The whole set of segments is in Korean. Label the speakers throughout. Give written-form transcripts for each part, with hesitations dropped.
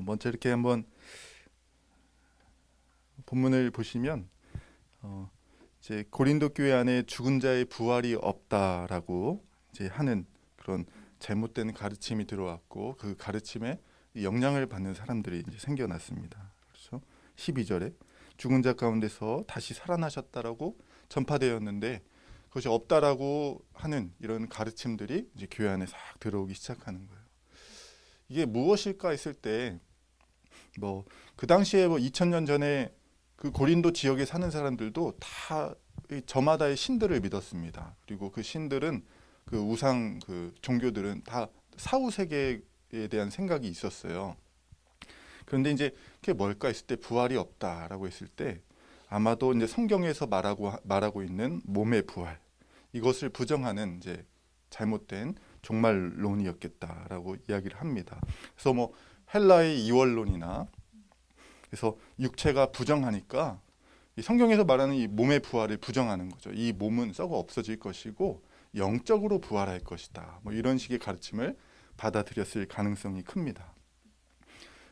Speaker 1: 먼저 이렇게 한번 본문을 보시면 이제 고린도 교회 안에 죽은 자의 부활이 없다라고 이제 하는 그런 잘못된 가르침이 들어왔고 그 가르침에 영향을 받는 사람들이 이제 생겨났습니다. 그렇죠? 12절에 죽은 자 가운데서 다시 살아나셨다라고 전파되었는데 그것이 없다라고 하는 이런 가르침들이 이제 교회 안에 싹 들어오기 시작하는 거예요. 이게 무엇일까 했을 때 그 당시에 2000년 전에 그 고린도 지역에 사는 사람들도 다 저마다의 신들을 믿었습니다. 그리고 그 신들은 그 우상 그 종교들은 다 사후 세계에 대한 생각이 있었어요. 그런데 이제 그게 뭘까 했을 때 부활이 없다라고 했을 때 아마도 이제 성경에서 말하고 있는 몸의 부활 이것을 부정하는 이제 잘못된 종말론이었겠다라고 이야기를 합니다. 그래서 헬라의 이원론이나 그래서 육체가 부정하니까 이 성경에서 말하는 이 몸의 부활을 부정하는 거죠. 이 몸은 썩어 없어질 것이고 영적으로 부활할 것이다. 이런 식의 가르침을 받아들였을 가능성이 큽니다.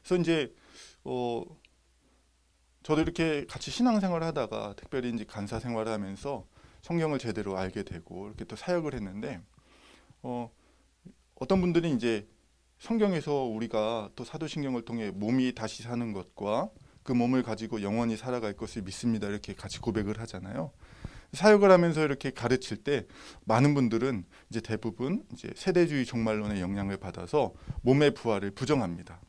Speaker 1: 그래서 이제 저도 이렇게 같이 신앙생활을 하다가 특별히 이제 간사 생활을 하면서 성경을 제대로 알게 되고 이렇게 또 사역을 했는데 어떤 분들이 이제 성경에서 우리가 또 사도신경을 통해 몸이 다시 사는 것과 그 몸을 가지고 영원히 살아갈 것을 믿습니다. 이렇게 같이 고백을 하잖아요. 사역을 하면서 이렇게 가르칠 때 많은 분들은 이제 대부분 이제 세대주의 종말론의 영향을 받아서 몸의 부활을 부정합니다.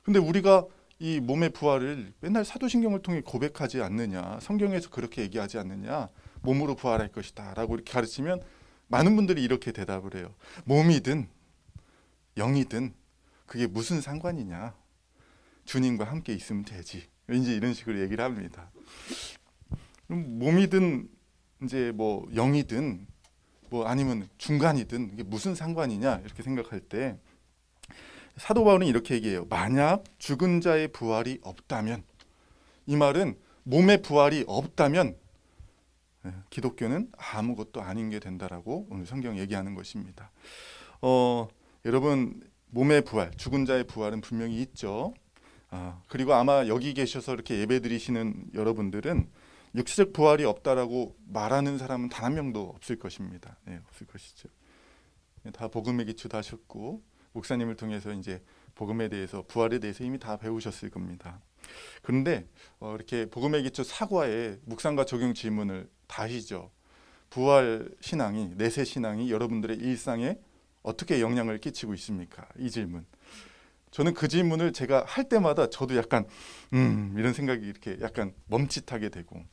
Speaker 1: 근데 우리가 이 몸의 부활을 맨날 사도신경을 통해 고백하지 않느냐, 성경에서 그렇게 얘기하지 않느냐, 몸으로 부활할 것이다 라고 이렇게 가르치면 많은 분들이 이렇게 대답을 해요. 몸이든 영이든 그게 무슨 상관이냐, 주님과 함께 있으면 되지. 왠지 이런 식으로 얘기를 합니다. 몸이든 이제 영이든 아니면 중간이든 이게 무슨 상관이냐 이렇게 생각할 때 사도 바울은 이렇게 얘기해요. 만약 죽은 자의 부활이 없다면, 이 말은 몸의 부활이 없다면 기독교는 아무것도 아닌 게 된다라고 오늘 성경 얘기하는 것입니다. 여러분 몸의 부활, 죽은 자의 부활은 분명히 있죠. 그리고 아마 여기 계셔서 이렇게 예배 드리시는 여러분들은 육체적 부활이 없다라고 말하는 사람은 단 한 명도 없을 것입니다. 네, 없을 것이죠. 다 복음의 기초도 하셨고 목사님을 통해서 이제 복음에 대해서 부활에 대해서 이미 다 배우셨을 겁니다. 그런데 이렇게 복음의 기초 사과에 묵상과 적용 질문을 다 하시죠. 부활 신앙이, 내세 신앙이 여러분들의 일상에 어떻게 영향을 끼치고 있습니까? 이 질문. 저는 그 질문을 제가 할 때마다 저도 약간 이런 생각이 이렇게 약간 멈칫하게 되고,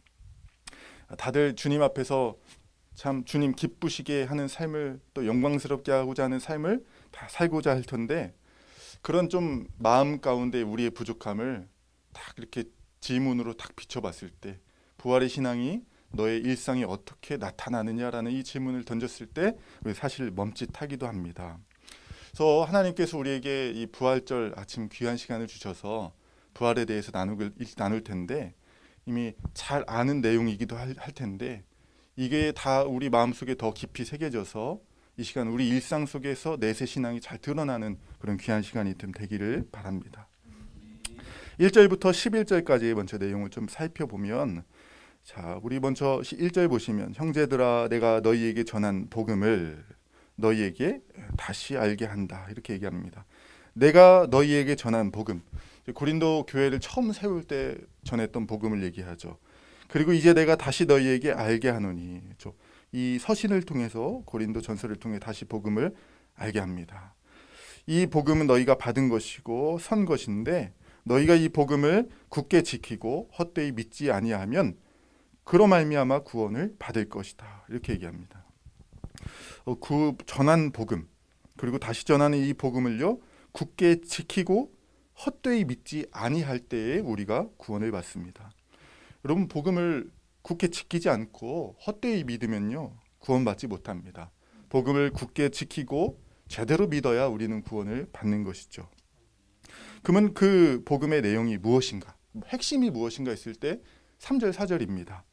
Speaker 1: 다들 주님 앞에서 참 주님 기쁘시게 하는 삶을 또 영광스럽게 하고자 하는 삶을 다 살고자 할 텐데 그런 좀 마음 가운데 우리의 부족함을 딱 이렇게 질문으로 딱 비춰봤을 때 부활의 신앙이 너의 일상에 어떻게 나타나느냐라는 이 질문을 던졌을 때 사실 멈칫하기도 합니다. 그래서 하나님께서 우리에게 이 부활절 아침 귀한 시간을 주셔서 부활에 대해서 나눌 텐데 이미 잘 아는 내용이기도 할 텐데 이게 다 우리 마음속에 더 깊이 새겨져서 이 시간 우리 일상 속에서 내세 신앙이 잘 드러나는 그런 귀한 시간이 좀 되기를 바랍니다. 1절부터 11절까지 먼저 내용을 좀 살펴보면, 자, 우리 먼저 1절 보시면 형제들아 내가 너희에게 전한 복음을 너희에게 다시 알게 한다 이렇게 얘기합니다. 내가 너희에게 전한 복음, 고린도 교회를 처음 세울 때 전했던 복음을 얘기하죠. 그리고 이제 내가 다시 너희에게 알게 하노니, 이 서신을 통해서 고린도 전서를 통해 다시 복음을 알게 합니다. 이 복음은 너희가 받은 것이고 선 것인데 너희가 이 복음을 굳게 지키고 헛되이 믿지 아니하면 그로 말미암아 구원을 받을 것이다 이렇게 얘기합니다. 그 전한 복음 그리고 다시 전하는 이 복음을요 굳게 지키고 헛되이 믿지 아니할 때에 우리가 구원을 받습니다. 여러분 복음을 굳게 지키지 않고 헛되이 믿으면요 구원받지 못합니다. 복음을 굳게 지키고 제대로 믿어야 우리는 구원을 받는 것이죠. 그러면 그 복음의 내용이 무엇인가? 핵심이 무엇인가 했을 때 3절 4절입니다.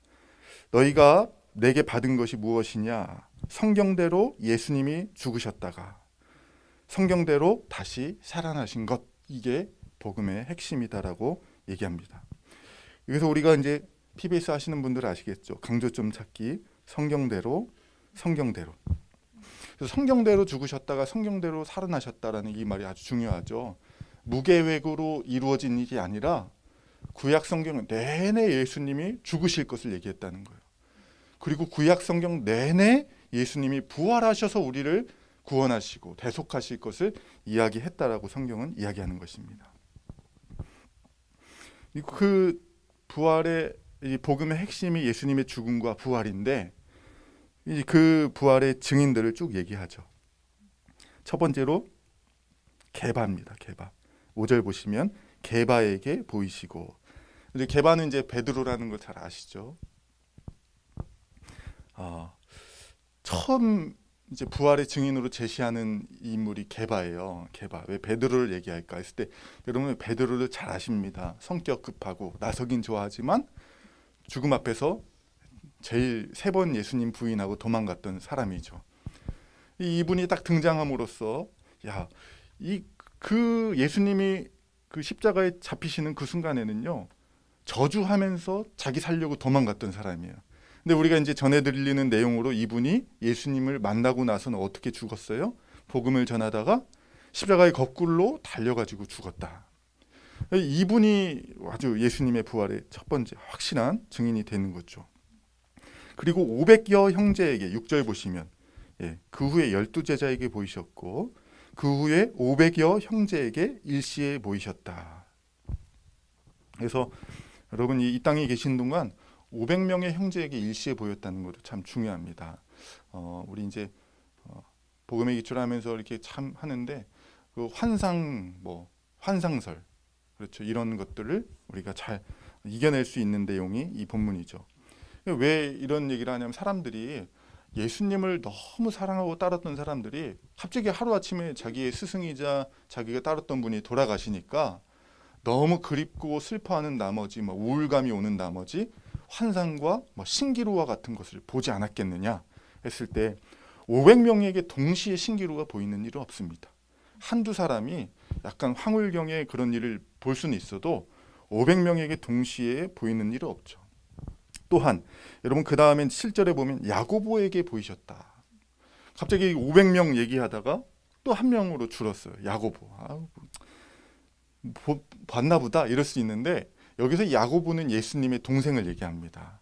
Speaker 1: 너희가 내게 받은 것이 무엇이냐? 성경대로 예수님이 죽으셨다가 성경대로 다시 살아나신 것, 이게 복음의 핵심이다라고 얘기합니다. 여기서 우리가 이제 PBS 하시는 분들 아시겠죠? 강조점 찾기, 성경대로. 그래서 성경대로 죽으셨다가 성경대로 살아나셨다라는 이 말이 아주 중요하죠. 무계획으로 이루어진 일이 아니라 구약 성경 내내 예수님이 죽으실 것을 얘기했다는 거예요. 그리고 구약 성경 내내 예수님이 부활하셔서 우리를 구원하시고 대속하실 것을 이야기했다라고 성경은 이야기하는 것입니다. 그 부활의 이 복음의 핵심이 예수님의 죽음과 부활인데 그 부활의 증인들을 쭉 얘기하죠. 첫 번째로 게바입니다. 게바. 5절 보시면 게바에게 보이시고, 이제 게바는 이제 베드로라는 걸 잘 아시죠? 처음 이제 부활의 증인으로 제시하는 인물이 게바예요. 게바. 왜 베드로를 얘기할까 했을 때 여러분 베드로를 잘 아십니다. 성격 급하고 나서긴 좋아하지만 죽음 앞에서 제일 3번 예수님 부인하고 도망갔던 사람이죠. 이분이 딱 등장함으로써 그 예수님이 그 십자가에 잡히시는 그 순간에는요, 저주하면서 자기 살려고 도망갔던 사람이에요. 근데 우리가 이제 전해드리는 내용으로 이분이 예수님을 만나고 나서는 어떻게 죽었어요? 복음을 전하다가 십자가의 거꾸로 달려가지고 죽었다. 이분이 아주 예수님의 부활의 첫 번째 확실한 증인이 되는 거죠. 그리고 500여 형제에게 6절 보시면 그 후에 12제자에게 보이셨고 그 후에 500여 형제에게 일시에 보이셨다. 그래서 여러분 이 땅에 계신 동안 500명의 형제에게 일시에 보였다는 것도 참 중요합니다. 우리 이제 복음에 기초하면서 이렇게 참 하는데 그 환상설 그렇죠. 이런 것들을 우리가 잘 이겨낼 수 있는 내용이 이 본문이죠. 왜 이런 얘기를 하냐면 사람들이 예수님을 너무 사랑하고 따랐던 사람들이 갑자기 하루아침에 자기의 스승이자 자기가 따랐던 분이 돌아가시니까 너무 그립고 슬퍼하는 나머지 우울감이 오는 나머지 환상과 신기루와 같은 것을 보지 않았겠느냐 했을 때 500명에게 동시에 신기루가 보이는 일은 없습니다. 한두 사람이 약간 황홀경에 그런 일을 볼 수는 있어도 500명에게 동시에 보이는 일은 없죠. 또한 여러분 그 다음엔 7절에 보면 야고보에게 보이셨다. 갑자기 500명 얘기하다가 또 한 명으로 줄었어요. 야고보. 봤나 보다 이럴 수 있는데 여기서 야고보는 예수님의 동생을 얘기합니다.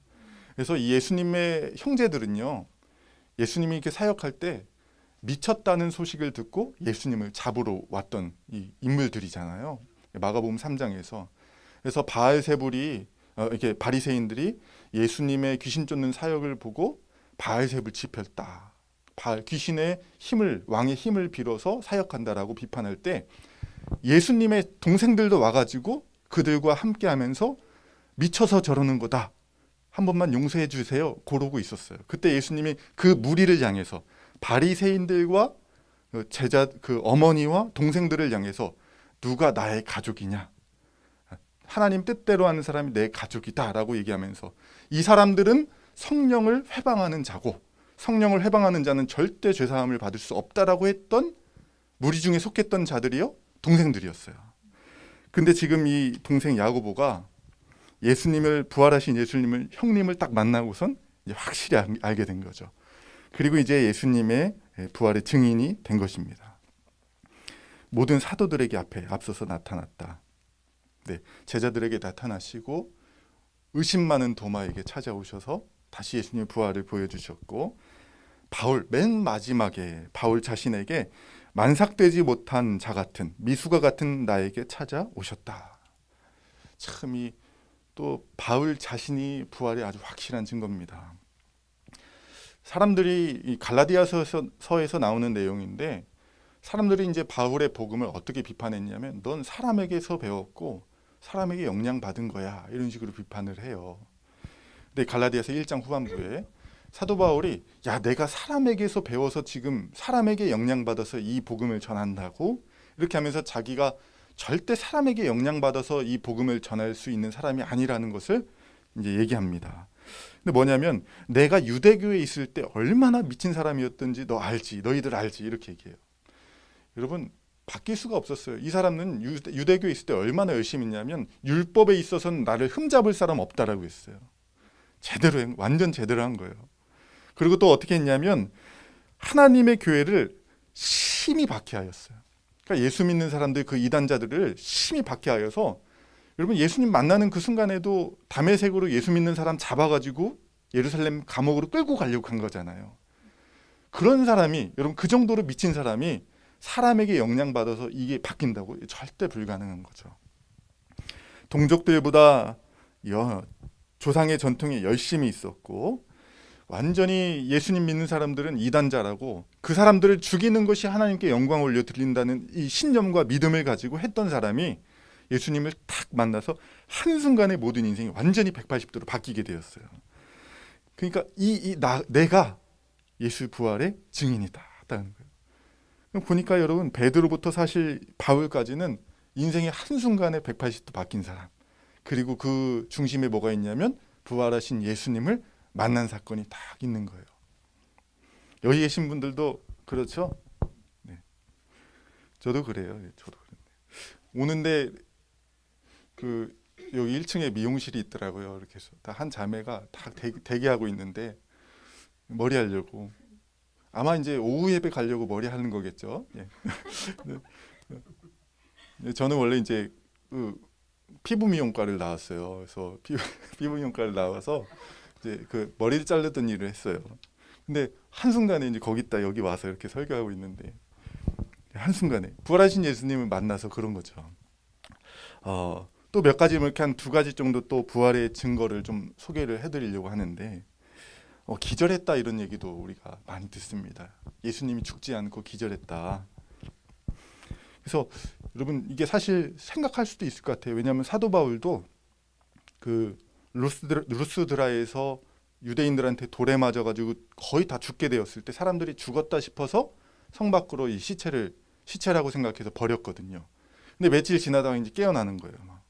Speaker 1: 그래서 이 예수님의 형제들은요, 예수님이 이렇게 사역할 때 미쳤다는 소식을 듣고 예수님을 잡으러 왔던 이 인물들이잖아요. 마가복음 3장에서. 그래서 바알세불이 이렇게 바리새인들이 예수님의 귀신 쫓는 사역을 보고 바알세불 지폈다. 귀신의 힘을, 왕의 힘을 빌어서 사역한다라고 비판할 때 예수님의 동생들도 와가지고 그들과 함께하면서 미쳐서 저러는 거다. 한 번만 용서해 주세요. 그러고 있었어요. 그때 예수님이 그 무리를 향해서 바리새인들과 그 어머니와 동생들을 향해서 누가 나의 가족이냐? 하나님 뜻대로 하는 사람이 내 가족이다라고 얘기하면서 이 사람들은 성령을 회방하는 자고 성령을 회방하는 자는 절대 죄사함을 받을 수 없다라고 했던 무리 중에 속했던 자들이요, 동생들이었어요. 근데 지금 이 동생 야고보가 예수님을 부활하신 예수님을 형님을 딱 만나고선 이제 확실히 알게 된 거죠. 그리고 이제 예수님의 부활의 증인이 된 것입니다. 모든 사도들에게 앞서서 나타났다. 네, 제자들에게 나타나시고 의심 많은 도마에게 찾아오셔서 다시 예수님의 부활을 보여주셨고 맨 마지막에 바울 자신에게 만삭되지 못한 자 같은 미수가 같은 나에게 찾아오셨다. 참 또 바울 자신이 부활의 아주 확실한 증거입니다. 사람들이 이 갈라디아서에서 나오는 내용인데 사람들이 이제 바울의 복음을 어떻게 비판했냐면 넌 사람에게서 배웠고 사람에게 영향받은 거야 이런 식으로 비판을 해요. 근데 갈라디아서 1장 후반부에 사도 바울이 내가 사람에게서 배워서 지금 사람에게 영향받아서 이 복음을 전한다고 이렇게 하면서 자기가 절대 사람에게 영향받아서 이 복음을 전할 수 있는 사람이 아니라는 것을 이제 얘기합니다. 근데 뭐냐면 내가 유대교에 있을 때 얼마나 미친 사람이었던지 너희들 알지 이렇게 얘기해요. 여러분 바뀔 수가 없었어요. 이 사람은 유대교에 있을 때 얼마나 열심히 했냐면 율법에 있어서는 나를 흠잡을 사람 없다라고 했어요. 완전 제대로 한 거예요. 그리고 또 어떻게 했냐면 하나님의 교회를 심히 박해하였어요. 그러니까 예수 믿는 사람들, 그 이단자들을 심히 박해하여서, 여러분 예수님 만나는 그 순간에도 담에색으로 예수 믿는 사람 잡아가지고 예루살렘 감옥으로 끌고 가려고 한 거잖아요. 그런 사람이, 여러분 그 정도로 미친 사람이 사람에게 영향받아서 이게 바뀐다고? 절대 불가능한 거죠. 동족들보다 조상의 전통에 열심히 있었고, 완전히 예수님 믿는 사람들은 이단자라고, 그 사람들을 죽이는 것이 하나님께 영광을 올려드린다는 이 신념과 믿음을 가지고 했던 사람이 예수님을 딱 만나서 한순간에 모든 인생이 완전히 180도로 바뀌게 되었어요. 그러니까 내가 예수 부활의 증인이다 하는 거예요. 보니까 여러분, 베드로부터 사실 바울까지는 인생의 한순간에 180도 바뀐 사람, 그리고 그 중심에 뭐가 있냐면 부활하신 예수님을 만난 사건이 딱 있는 거예요. 여기 계신 분들도 그렇죠? 네. 저도 그래요. 저도 그런데 오는데 여기 1층에 미용실이 있더라고요. 이렇게 해서 다 한 자매가 다 대기하고 있는데 머리 하려고, 아마 이제 오후 예배 가려고 머리 하는 거겠죠. 예. 네. 저는 원래 이제 피부 미용과를 나왔어요. 그래서 피부 미용과를 나와서 이제 그 머리를 자르던 일을 했어요. 근데 한순간에 이제 거기 있다 여기 와서 이렇게 설교하고 있는데, 한순간에 부활하신 예수님을 만나서 그런 거죠. 또 몇 가지, 이렇게 한 2가지 정도 또 부활의 증거를 좀 소개를 해드리려고 하는데, 기절했다 이런 얘기도 우리가 많이 듣습니다. 예수님이 죽지 않고 기절했다. 그래서 여러분 이게 사실 생각할 수도 있을 것 같아요. 왜냐하면 사도 바울도 그 루스드라에서 유대인들한테 돌에 맞아가지고 거의 다 죽게 되었을 때 사람들이 죽었다 싶어서 성 밖으로 이 시체라고 생각해서 버렸거든요. 근데 며칠 지나다가 이제 깨어나는 거예요. 막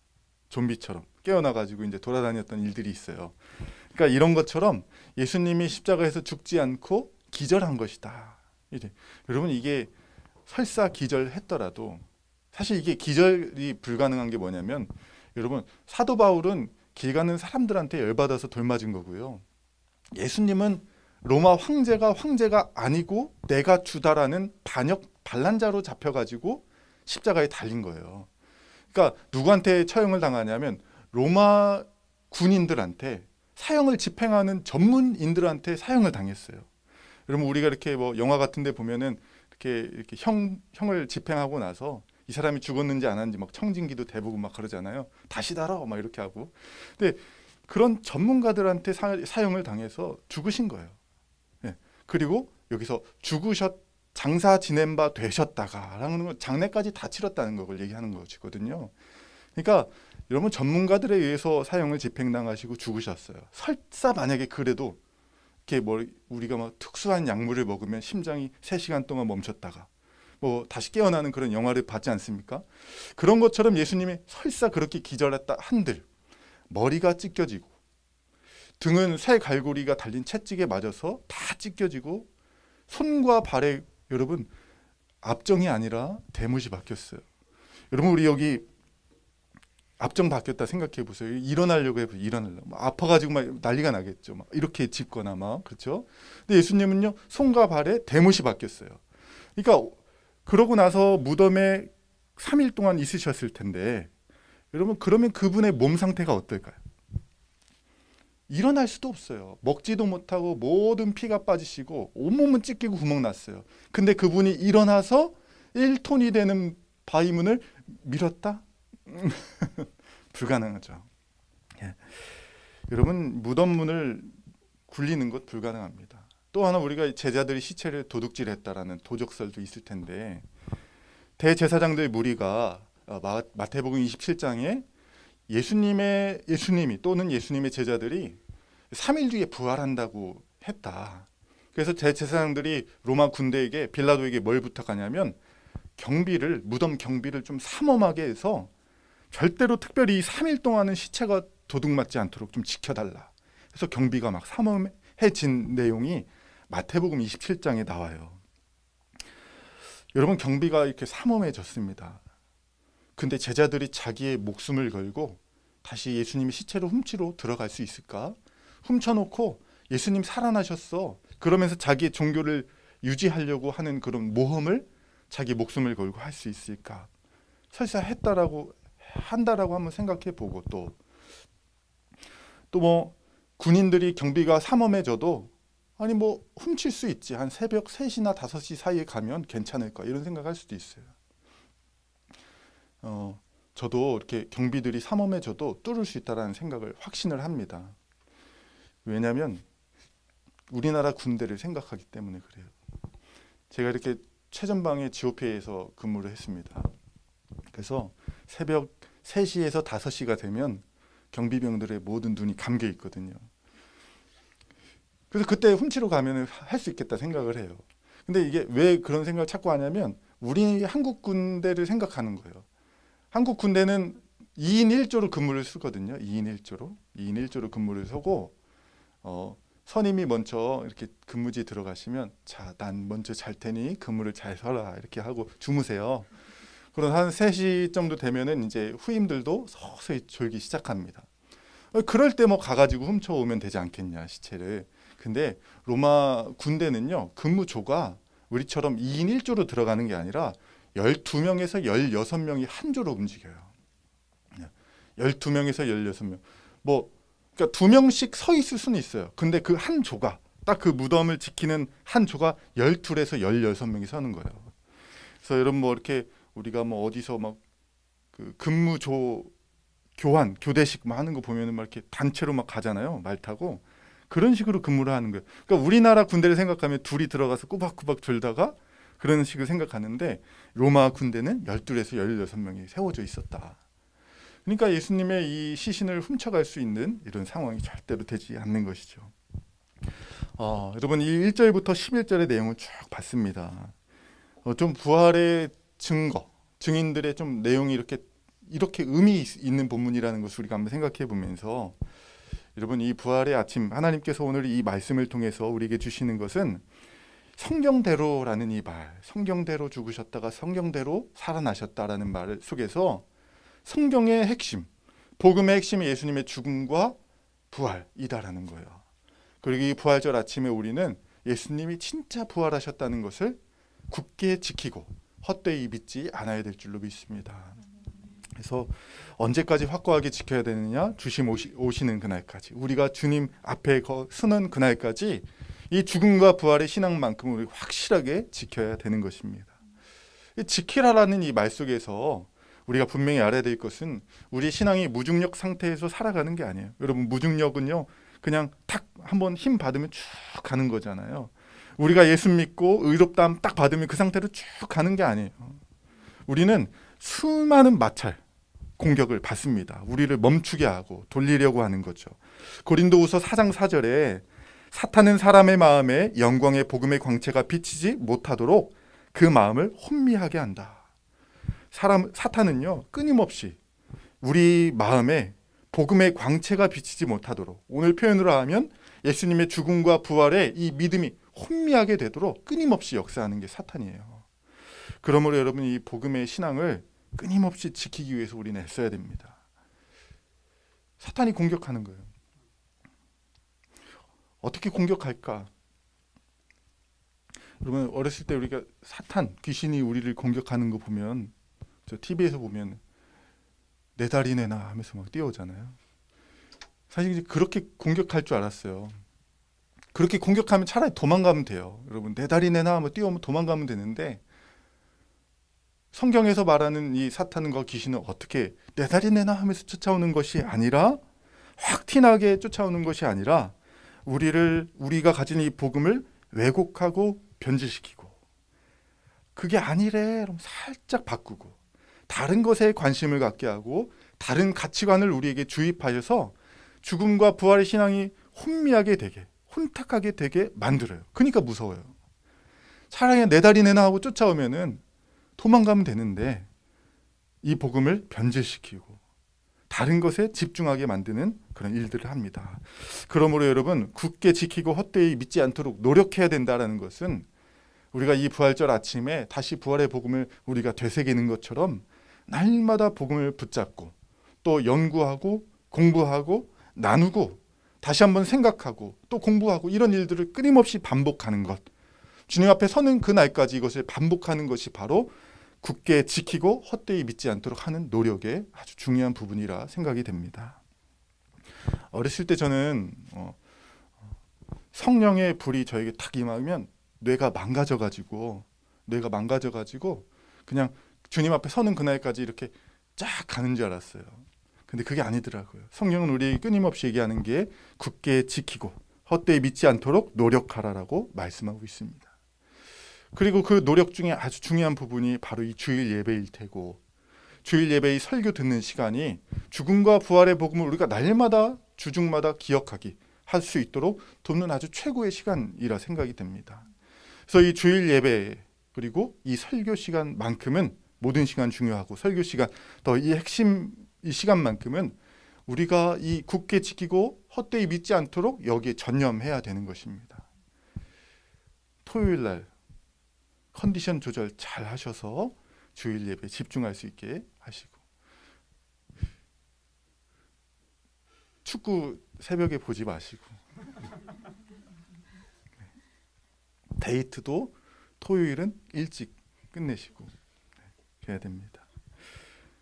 Speaker 1: 좀비처럼 깨어나가지고 이제 돌아다녔던 일들이 있어요. 그러니까 이런 것처럼 예수님이 십자가에서 죽지 않고 기절한 것이다. 여러분 이게 설사 기절했더라도 사실 이게 기절이 불가능한 게 뭐냐면, 여러분 사도 바울은 길 가는 사람들한테 열받아서 돌 맞은 거고요. 예수님은 로마 황제가 아니고 내가 주다라는 반란자로 잡혀가지고 십자가에 달린 거예요. 그러니까 누구한테 처형을 당하냐면 로마 군인들한테, 사형을 집행하는 전문인들한테 사형을 당했어요. 여러분 우리가 이렇게 뭐 영화 같은 데 보면은 이렇게 형을 집행하고 나서 이 사람이 죽었는지 안 하는지 막 청진기도 대보고 막 그러잖아요. 다시 달아 막 이렇게 하고. 근데 그런 전문가들한테 사형을 당해서 죽으신 거예요. 네. 그리고 여기서 장사 지낸 바 되셨다가라는 건 장례까지 다 치렀다는 걸 얘기하는 것이거든요. 그러니까 여러분 전문가들에 의해서 사형을 집행당하시고 죽으셨어요. 설사 만약에 그래도 이렇게 우리가 막 특수한 약물을 먹으면 심장이 3시간 동안 멈췄다가 뭐 다시 깨어나는 그런 영화를 봤지 않습니까? 그런 것처럼 예수님이 설사 그렇게 기절했다 한들 머리가 찢겨지고 등은 새 갈고리가 달린 채찍에 맞아서 다 찢겨지고 손과 발에, 여러분 압정이 아니라 대못이 박혔어요. 여러분 우리 여기 압정 박혔다 생각해 보세요. 일어나려고 해보세요. 일어나려고 아파가지고 막 난리가 나겠죠. 막 이렇게 짚거나 막, 그렇죠? 근데 예수님은요 손과 발에 대못이 박혔어요. 그러니까 그러고 나서 무덤에 3일 동안 있으셨을 텐데, 여러분 그러면 그분의 몸 상태가 어떨까요? 일어날 수도 없어요. 먹지도 못하고 모든 피가 빠지시고 온몸은 찢기고 구멍 났어요. 근데 그분이 일어나서 1톤이 되는 바위문을 밀었다? 불가능하죠. 예. 여러분 무덤문을 굴리는 것 불가능합니다. 또 하나, 우리가 제자들이 시체를 도둑질했다라는 도적설도 있을 텐데, 대제사장들 무리가 마태복음 27장에 예수님이 또는 예수님의 제자들이 3일 뒤에 부활한다고 했다. 그래서 대제사장들이 로마 군대에게, 빌라도에게 뭘 부탁하냐면 무덤 경비를 좀 삼엄하게 해서 절대로 특별히 3일 동안은 시체가 도둑맞지 않도록 좀 지켜달라. 그래서 경비가 막 삼엄해진 내용이 마태복음 27장에 나와요. 여러분, 경비가 이렇게 삼엄해졌습니다. 근데 제자들이 자기의 목숨을 걸고 다시 예수님이 시체로 훔치러 들어갈 수 있을까? 훔쳐놓고 예수님 살아나셨어, 그러면서 자기의 종교를 유지하려고 하는 그런 모험을 자기 목숨을 걸고 할 수 있을까? 설사 한다라고 한번 생각해 보고, 또 뭐 군인들이 경비가 삼엄해져도 아니 뭐 훔칠 수 있지, 한 새벽 3시나 5시 사이에 가면 괜찮을까, 이런 생각할 수도 있어요. 저도 이렇게 경비들이 삼엄해져도 뚫을 수 있다라는 생각을 확신을 합니다. 왜냐하면 우리나라 군대를 생각하기 때문에 그래요. 제가 이렇게 최전방의 GOP에서 근무를 했습니다. 그래서 새벽 3시에서 5시가 되면 경비병들의 모든 눈이 감겨 있거든요. 그래서 그때 훔치러 가면 할 수 있겠다 생각을 해요. 근데 이게 왜 그런 생각을 자꾸 하냐면, 우리 한국 군대를 생각하는 거예요. 한국 군대는 2인 1조로 근무를 쓰거든요. 2인 1조로 근무를 서고, 선임이 먼저 이렇게 근무지 들어가시면, 자, 난 먼저 잘 테니 근무를 잘 서라, 이렇게 하고 주무세요. 그럼 한 3시 정도 되면은 이제 후임들도 서서히 졸기 시작합니다. 그럴 때 뭐 가가지고 훔쳐오면 되지 않겠냐, 시체를. 근데 로마 군대는요, 근무조가 우리처럼 2인 1조로 들어가는 게 아니라 12명에서 16명이 한 조로 움직여요. 12명에서 16명. 그러니까 2명씩 서 있을 수는 있어요. 근데 그 한 조가, 딱 그 무덤을 지키는 한 조가 12에서 16명이 서는 거예요. 그래서 여러분, 뭐 이렇게 우리가 뭐 어디서 막 그 근무조 교환, 교대식 막 하는 거 보면은 막 이렇게 단체로 막 가잖아요. 말 타고. 그런 식으로 근무를 하는 거예요. 그러니까 우리나라 군대를 생각하면 둘이 들어가서 꾸박꾸박 졸다가 그런 식으로 생각하는데, 로마 군대는 12에서 16명이 세워져 있었다. 그러니까 예수님의 이 시신을 훔쳐갈 수 있는 이런 상황이 절대로 되지 않는 것이죠. 여러분, 이 1절부터 11절의 내용을 쭉 봤습니다. 좀 부활의 증인들의 좀 내용이 이렇게 의미 있는 본문이라는 것을 우리가 한번 생각해 보면서, 여러분, 이 부활의 아침, 하나님께서 오늘 이 말씀을 통해서 우리에게 주시는 것은 성경대로라는 이 말, 성경대로 죽으셨다가 성경대로 살아나셨다라는 말 속에서 성경의 핵심, 복음의 핵심이 예수님의 죽음과 부활이다라는 거예요. 그리고 이 부활절 아침에 우리는 예수님이 진짜 부활하셨다는 것을 굳게 지키고 헛되이 믿지 않아야 될 줄로 믿습니다. 그래서 언제까지 확고하게 지켜야 되느냐? 주님 오시는 그날까지, 우리가 주님 앞에 서는 그날까지 이 죽음과 부활의 신앙만큼 우리 확실하게 지켜야 되는 것입니다. 지키라라는 이 말 속에서 우리가 분명히 알아야 될 것은, 우리 신앙이 무중력 상태에서 살아가는 게 아니에요. 여러분, 무중력은요, 그냥 탁 한번 힘 받으면 쭉 가는 거잖아요. 우리가 예수 믿고 의롭다함 딱 받으면 그 상태로 쭉 가는 게 아니에요. 우리는 수많은 마찰, 공격을 받습니다. 우리를 멈추게 하고 돌리려고 하는 거죠. 고린도후서 4장 4절에 사탄은 사람의 마음에 영광의 복음의 광채가 비치지 못하도록 그 마음을 혼미하게 한다. 사탄은요, 끊임없이 우리 마음에 복음의 광채가 비치지 못하도록, 오늘 표현으로 하면 예수님의 죽음과 부활에 이 믿음이 혼미하게 되도록 끊임없이 역사하는 게 사탄이에요. 그러므로 여러분, 이 복음의 신앙을 끊임없이 지키기 위해서 우리는 애써야 됩니다. 사탄이 공격하는 거예요. 어떻게 공격할까? 여러분, 어렸을 때 우리가 사탄, 귀신이 우리를 공격하는 거 보면, 저 TV에서 보면 내 다리 내놔 하면서 막 뛰어오잖아요. 사실 그렇게 공격할 줄 알았어요. 그렇게 공격하면 차라리 도망가면 돼요. 여러분, 내 다리 내놔 하면 뛰어오면 도망가면 되는데, 성경에서 말하는 이 사탄과 귀신은 어떻게 내 다리 내놔 하면서 쫓아오는 것이 아니라, 확 티나게 쫓아오는 것이 아니라, 우리가 가진 이 복음을 왜곡하고 변질시키고, 그게 아니래 그럼 살짝 바꾸고, 다른 것에 관심을 갖게 하고 다른 가치관을 우리에게 주입하셔서 죽음과 부활의 신앙이 혼미하게 되게, 혼탁하게 되게 만들어요. 그러니까 무서워요. 차라리 내 다리 내놔 하고 쫓아오면은 도망가면 되는데, 이 복음을 변질시키고 다른 것에 집중하게 만드는 그런 일들을 합니다. 그러므로 여러분, 굳게 지키고 헛되이 믿지 않도록 노력해야 된다는 것은, 우리가 이 부활절 아침에 다시 부활의 복음을 우리가 되새기는 것처럼 날마다 복음을 붙잡고 또 연구하고 공부하고 나누고 다시 한번 생각하고 또 공부하고 이런 일들을 끊임없이 반복하는 것. 주님 앞에 서는 그 날까지 이것을 반복하는 것이 바로 굳게 지키고 헛되이 믿지 않도록 하는 노력의 아주 중요한 부분이라 생각이 됩니다. 어렸을 때 저는 성령의 불이 저에게 탁 임하면 뇌가 망가져가지고 그냥 주님 앞에 서는 그날까지 이렇게 쫙 가는 줄 알았어요. 근데 그게 아니더라고요. 성령은 우리에게 끊임없이 얘기하는 게 굳게 지키고 헛되이 믿지 않도록 노력하라라고 말씀하고 있습니다. 그리고 그 노력 중에 아주 중요한 부분이 바로 이 주일 예배일 테고, 주일 예배의 설교 듣는 시간이 죽음과 부활의 복음을 우리가 날마다 주중마다 기억하기 할 수 있도록 돕는 아주 최고의 시간이라 생각이 됩니다. 그래서 이 주일 예배 그리고 이 설교 시간만큼은 모든 시간 중요하고, 설교 시간 더 이 핵심 이 시간만큼은 우리가 이 굳게 지키고 헛되이 믿지 않도록 여기에 전념해야 되는 것입니다. 토요일 날 컨디션 조절 잘 하셔서 주일 예배에 집중할 수 있게 하시고, 축구 새벽에 보지 마시고, 데이트도 토요일은 일찍 끝내시고 해야 됩니다.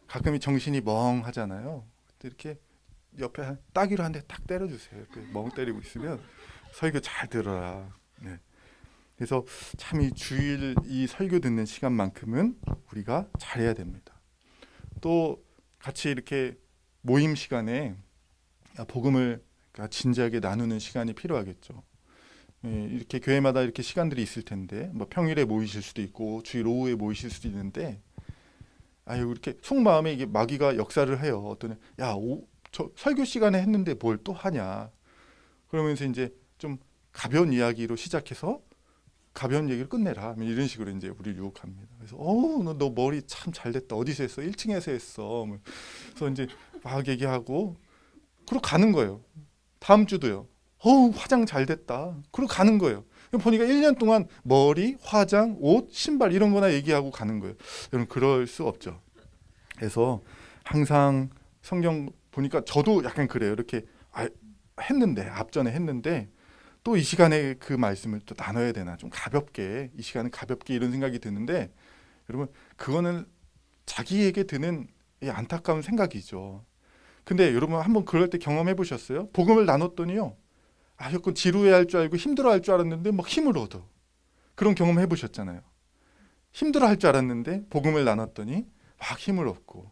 Speaker 1: 가끔 정신이 멍하잖아요. 그때 이렇게 옆에 따귀로 한 대 딱 때려주세요. 이렇게 멍 때리고 있으면 설교 잘 들어라. 네. 그래서 참 이 주일 이 설교 듣는 시간만큼은 우리가 잘해야 됩니다. 또 같이 이렇게 모임 시간에 복음을 진지하게 나누는 시간이 필요하겠죠. 이렇게 교회마다 이렇게 시간들이 있을 텐데, 뭐 평일에 모이실 수도 있고 주일 오후에 모이실 수도 있는데, 이렇게 속마음에 이게 마귀가 역사를 해요. 어떤 저 설교 시간에 했는데 뭘 또 하냐. 그러면서 이제 좀 가벼운 이야기로 시작해서 가벼운 얘기를 끝내라. 이런 식으로 이제 우리를 유혹합니다. 그래서 너 머리 참 잘 됐다. 어디서 했어? 1층에서 했어. 그래서 이제 막 얘기하고 그러고 가는 거예요. 다음 주도요. 화장 잘 됐다. 그러고 가는 거예요. 보니까 1년 동안 머리, 화장, 옷, 신발 이런 거나 얘기하고 가는 거예요. 여러분 그럴 수 없죠. 그래서 항상 성경 보니까 저도 약간 그래요. 이렇게 했는데 앞전에 했는데 또 이 시간에 그 말씀을 또 나눠야 되나, 좀 가볍게 이 시간은 가볍게 이런 생각이 드는데, 여러분 그거는 자기에게 드는 이 안타까운 생각이죠. 근데 여러분 한번 그럴 때 경험해 보셨어요? 복음을 나눴더니요, 조금 지루해할 줄 알고 힘들어할 줄 알았는데 막 힘을 얻어. 그런 경험 해보셨잖아요. 힘들어할 줄 알았는데 복음을 나눴더니 막 힘을 얻고,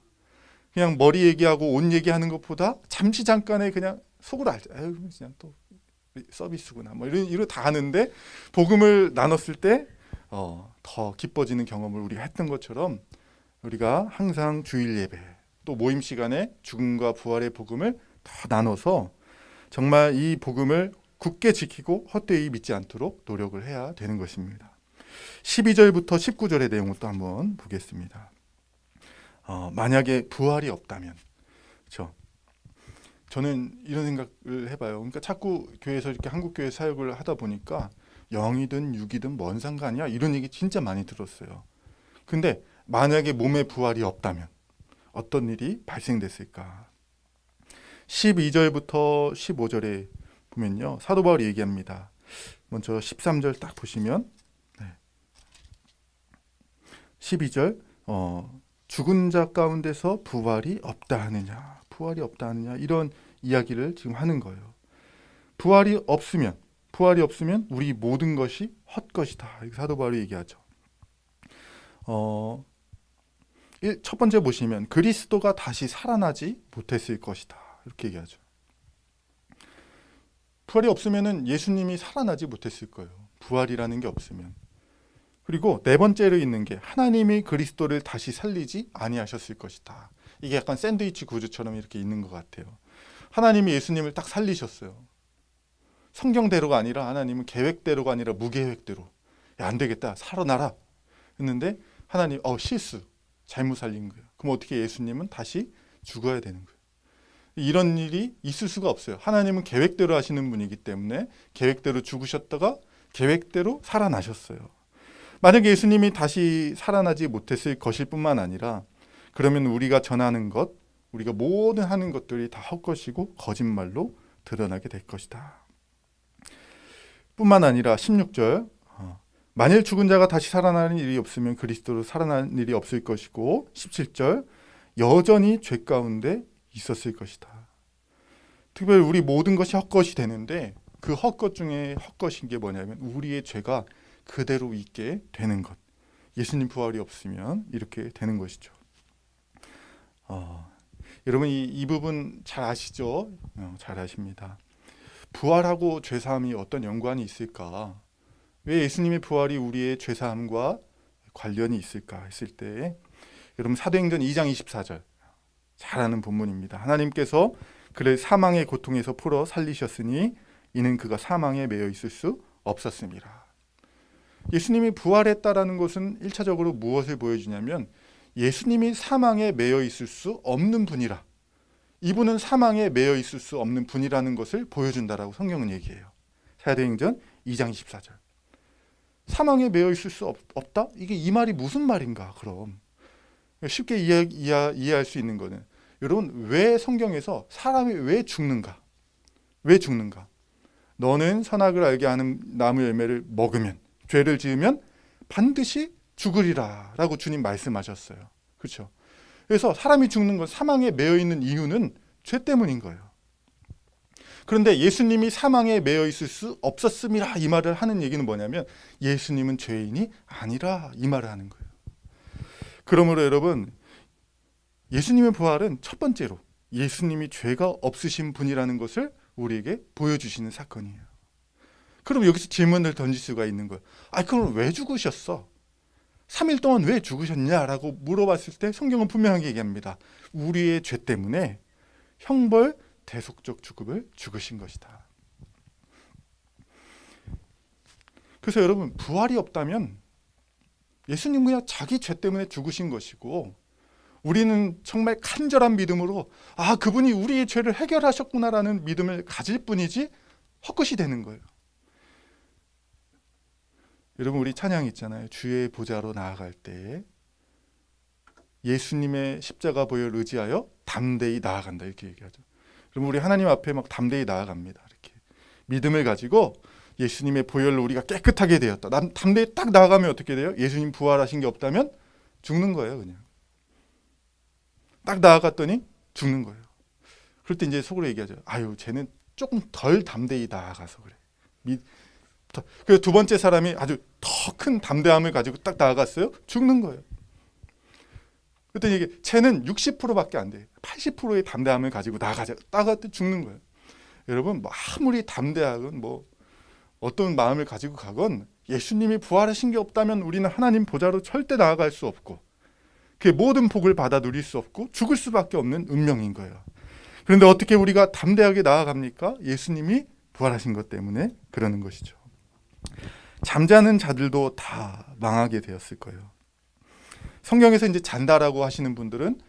Speaker 1: 그냥 머리 얘기하고 옷 얘기하는 것보다 잠시 잠깐에 그냥 속으로 알죠. 그냥 또 서비스구나. 뭐 이런 다 하는데 복음을 나눴을 때 더 기뻐지는 경험을 우리가 했던 것처럼, 우리가 항상 주일 예배 또 모임 시간에 죽음과 부활의 복음을 더 나눠서 정말 이 복음을 굳게 지키고 헛되이 믿지 않도록 노력을 해야 되는 것입니다. 12절부터 19절의 내용을 또 한번 보겠습니다. 만약에 부활이 없다면, 그렇죠? 저는 이런 생각을 해봐요. 그러니까 자꾸 교회에서 이렇게 한국교회 사역을 하다 보니까 영이든 육이든 뭔 상관이야 이런 얘기 진짜 많이 들었어요. 근데 만약에 몸에 부활이 없다면 어떤 일이 발생됐을까? 12절부터 15절에 보면요, 사도 바울이 얘기합니다. 먼저 13절 딱 보시면 12절 죽은 자 가운데서 부활이 없다 하느냐, 부활이 없다 하느냐, 이런 이야기를 지금 하는 거예요. 부활이 없으면 우리 모든 것이 헛것이다. 사도 바울이 얘기하죠. 첫 번째 보시면 그리스도가 다시 살아나지 못했을 것이다. 이렇게 얘기하죠. 부활이 없으면 예수님이 살아나지 못했을 거예요. 부활이라는 게 없으면. 그리고 네 번째로 있는 게 하나님이 그리스도를 다시 살리지 아니하셨을 것이다. 이게 약간 샌드위치 구조처럼 이렇게 있는 것 같아요. 하나님이 예수님을 딱 살리셨어요. 성경대로가 아니라 하나님은 계획대로가 아니라 무계획대로. 안 되겠다, 살아나라 했는데 하나님 실수, 잘못 살린 거예요. 그럼 어떻게 예수님은 다시 죽어야 되는 거예요. 이런 일이 있을 수가 없어요. 하나님은 계획대로 하시는 분이기 때문에 계획대로 죽으셨다가 계획대로 살아나셨어요. 만약 예수님이 다시 살아나지 못했을 것일 뿐만 아니라 그러면 우리가 전하는 것, 우리가 모든 하는 것들이 다 헛것이고 거짓말로 드러나게 될 것이다. 뿐만 아니라 16절, 만일 죽은 자가 다시 살아나는 일이 없으면 그리스도로 살아나는 일이 없을 것이고, 17절, 여전히 죄 가운데 있었을 것이다. 특별히 우리 모든 것이 헛것이 되는데 그 헛것 중에 헛것인 게 뭐냐면 우리의 죄가 그대로 있게 되는 것. 예수님 부활이 없으면 이렇게 되는 것이죠. 여러분 이 부분 잘 아시죠? 잘 아십니다. 부활하고 죄사함이 어떤 연관이 있을까? 왜 예수님의 부활이 우리의 죄사함과 관련이 있을까 했을 때 여러분 사도행전 2장 24절 잘 아는 본문입니다. 하나님께서 그를 사망의 고통에서 풀어 살리셨으니 이는 그가 사망에 매여 있을 수 없었습니다. 예수님이 부활했다라는 것은 1차적으로 무엇을 보여주냐면 예수님이 사망에 매여 있을 수 없는 분이라, 이분은 사망에 매여 있을 수 없는 분이라는 것을 보여준다라고 성경은 얘기해요. 사도행전 2장 24절. 사망에 매여 있을 수 없다? 이게 이 말이 무슨 말인가? 그럼 쉽게 이해할 수 있는 거는 여러분 왜 성경에서 사람이 왜 죽는가? 왜 죽는가? 너는 선악을 알게 하는 나무 열매를 먹으면, 죄를 지으면 반드시 죽으리라 라고 주님 말씀하셨어요. 그렇죠? 그래서 사람이 죽는 건, 사망에 매여 있는 이유는 죄 때문인 거예요. 그런데 예수님이 사망에 매여 있을 수 없었음이라 이 말을 하는 얘기는 뭐냐면 예수님은 죄인이 아니라 이 말을 하는 거예요. 그러므로 여러분 예수님의 부활은 첫 번째로 예수님이 죄가 없으신 분이라는 것을 우리에게 보여주시는 사건이에요. 그럼 여기서 질문을 던질 수가 있는 거예요. 그럼 왜 죽으셨어? 3일 동안 왜 죽으셨냐라고 물어봤을 때 성경은 분명하게 얘기합니다. 우리의 죄 때문에 형벌 대속적 죽음을 죽으신 것이다. 그래서 여러분 부활이 없다면 예수님 그냥 자기 죄 때문에 죽으신 것이고 우리는 정말 간절한 믿음으로 그분이 우리의 죄를 해결하셨구나라는 믿음을 가질 뿐이지 헛것이 되는 거예요. 여러분 우리 찬양 있잖아요. 주의 보좌로 나아갈 때 예수님의 십자가 보혈 의지하여 담대히 나아간다 이렇게 얘기하죠. 그럼 우리 하나님 앞에 막 담대히 나아갑니다. 이렇게 믿음을 가지고 예수님의 보혈로 우리가 깨끗하게 되었다. 난 담대히 딱 나아가면 어떻게 돼요? 예수님 부활하신 게 없다면 죽는 거예요. 그냥 딱 나아갔더니 죽는 거예요. 그럴 때 이제 속으로 얘기하죠. 쟤는 조금 덜 담대히 나아가서 그래. 그래서 두 번째 사람이 아주 더 큰 담대함을 가지고 딱 나아갔어요. 죽는 거예요. 그랬더니 이게 쟤는 60%밖에 안 돼. 80%의 담대함을 가지고 나아갔더니 죽는 거예요. 여러분 아무리 담대하건 어떤 마음을 가지고 가건 예수님이 부활하신 게 없다면 우리는 하나님 보좌로 절대 나아갈 수 없고 그 모든 복을 받아 누릴 수 없고 죽을 수밖에 없는 운명인 거예요. 그런데 어떻게 우리가 담대하게 나아갑니까? 예수님이 부활하신 것 때문에 그러는 것이죠. 잠자는 자들도 다 망하게 되었을 거예요. 성경에서 이제 잔다라고 하시는 분들은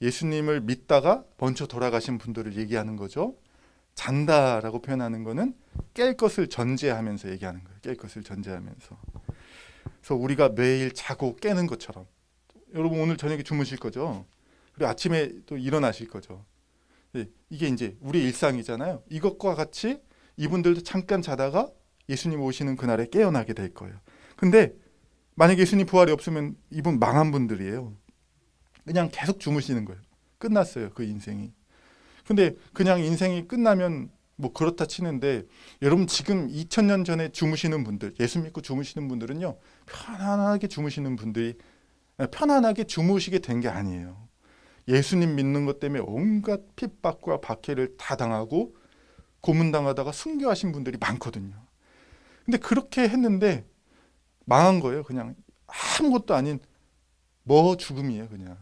Speaker 1: 예수님을 믿다가 먼저 돌아가신 분들을 얘기하는 거죠. 잔다라고 표현하는 거는 깰 것을 전제하면서 얘기하는 거예요. 깰 것을 전제하면서. 그래서 우리가 매일 자고 깨는 것처럼 여러분 오늘 저녁에 주무실 거죠. 그리고 아침에 또 일어나실 거죠. 이게 이제 우리 일상이잖아요. 이것과 같이 이분들도 잠깐 자다가 예수님 오시는 그날에 깨어나게 될 거예요. 근데 만약에 예수님 부활이 없으면 이분 망한 분들이에요. 그냥 계속 주무시는 거예요. 끝났어요. 그 인생이. 근데 그냥 인생이 끝나면 그렇다 치는데 여러분 지금 2000년 전에 주무시는 분들, 예수 믿고 주무시는 분들은요. 편안하게 주무시는 분들이 편안하게 주무시게 된 게 아니에요. 예수님 믿는 것 때문에 온갖 핍박과 박해를 다 당하고 고문당하다가 순교하신 분들이 많거든요. 근데 그렇게 했는데 망한 거예요. 그냥 아무것도 아닌 죽음이에요. 그냥.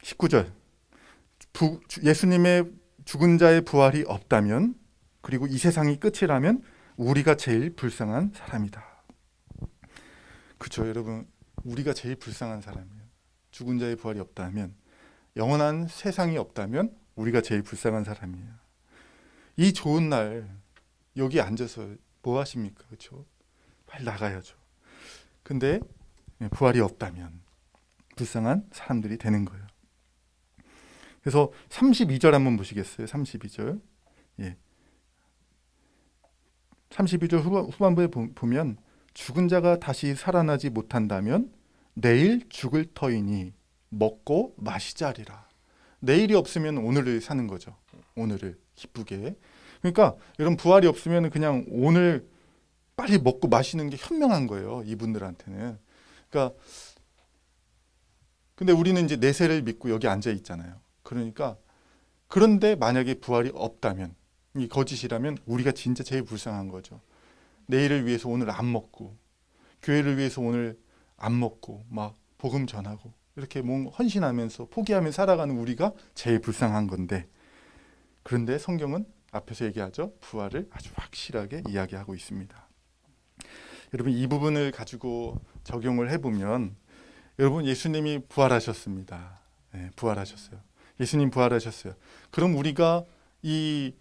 Speaker 1: 19절 예수님의 죽은 자의 부활이 없다면 그리고 이 세상이 끝이라면 우리가 제일 불쌍한 사람이다. 그렇죠, 여러분. 우리가 제일 불쌍한 사람이에요. 죽은 자의 부활이 없다면, 영원한 세상이 없다면 우리가 제일 불쌍한 사람이에요. 이 좋은 날 여기 앉아서 뭐 하십니까? 그렇죠? 빨리 나가야죠. 근데 부활이 없다면 불쌍한 사람들이 되는 거예요. 그래서 32절 한번 보시겠어요? 32절. 예. 32절 후반부에 보면 죽은 자가 다시 살아나지 못한다면 내일 죽을 터이니 먹고 마시자리라. 내일이 없으면 오늘을 사는 거죠. 오늘을 기쁘게. 그러니까 여러분 부활이 없으면 그냥 오늘 빨리 먹고 마시는 게 현명한 거예요. 이분들한테는. 그러니까 근데 우리는 이제 내세를 믿고 여기 앉아 있잖아요. 그러니까 그런데 만약에 부활이 없다면 이 거짓이라면 우리가 진짜 제일 불쌍한 거죠. 내일을 위해서 오늘 안 먹고 교회를 위해서 오늘 안 먹고 막 복음 전하고 이렇게 뭔가 헌신하면서 포기하며 살아가는 우리가 제일 불쌍한 건데 그런데 성경은 앞에서 얘기하죠. 부활을 아주 확실하게 이야기하고 있습니다. 여러분 이 부분을 가지고 적용을 해보면 여러분 예수님이 부활하셨습니다. 네, 부활하셨어요. 예수님 부활하셨어요. 그럼 우리가 이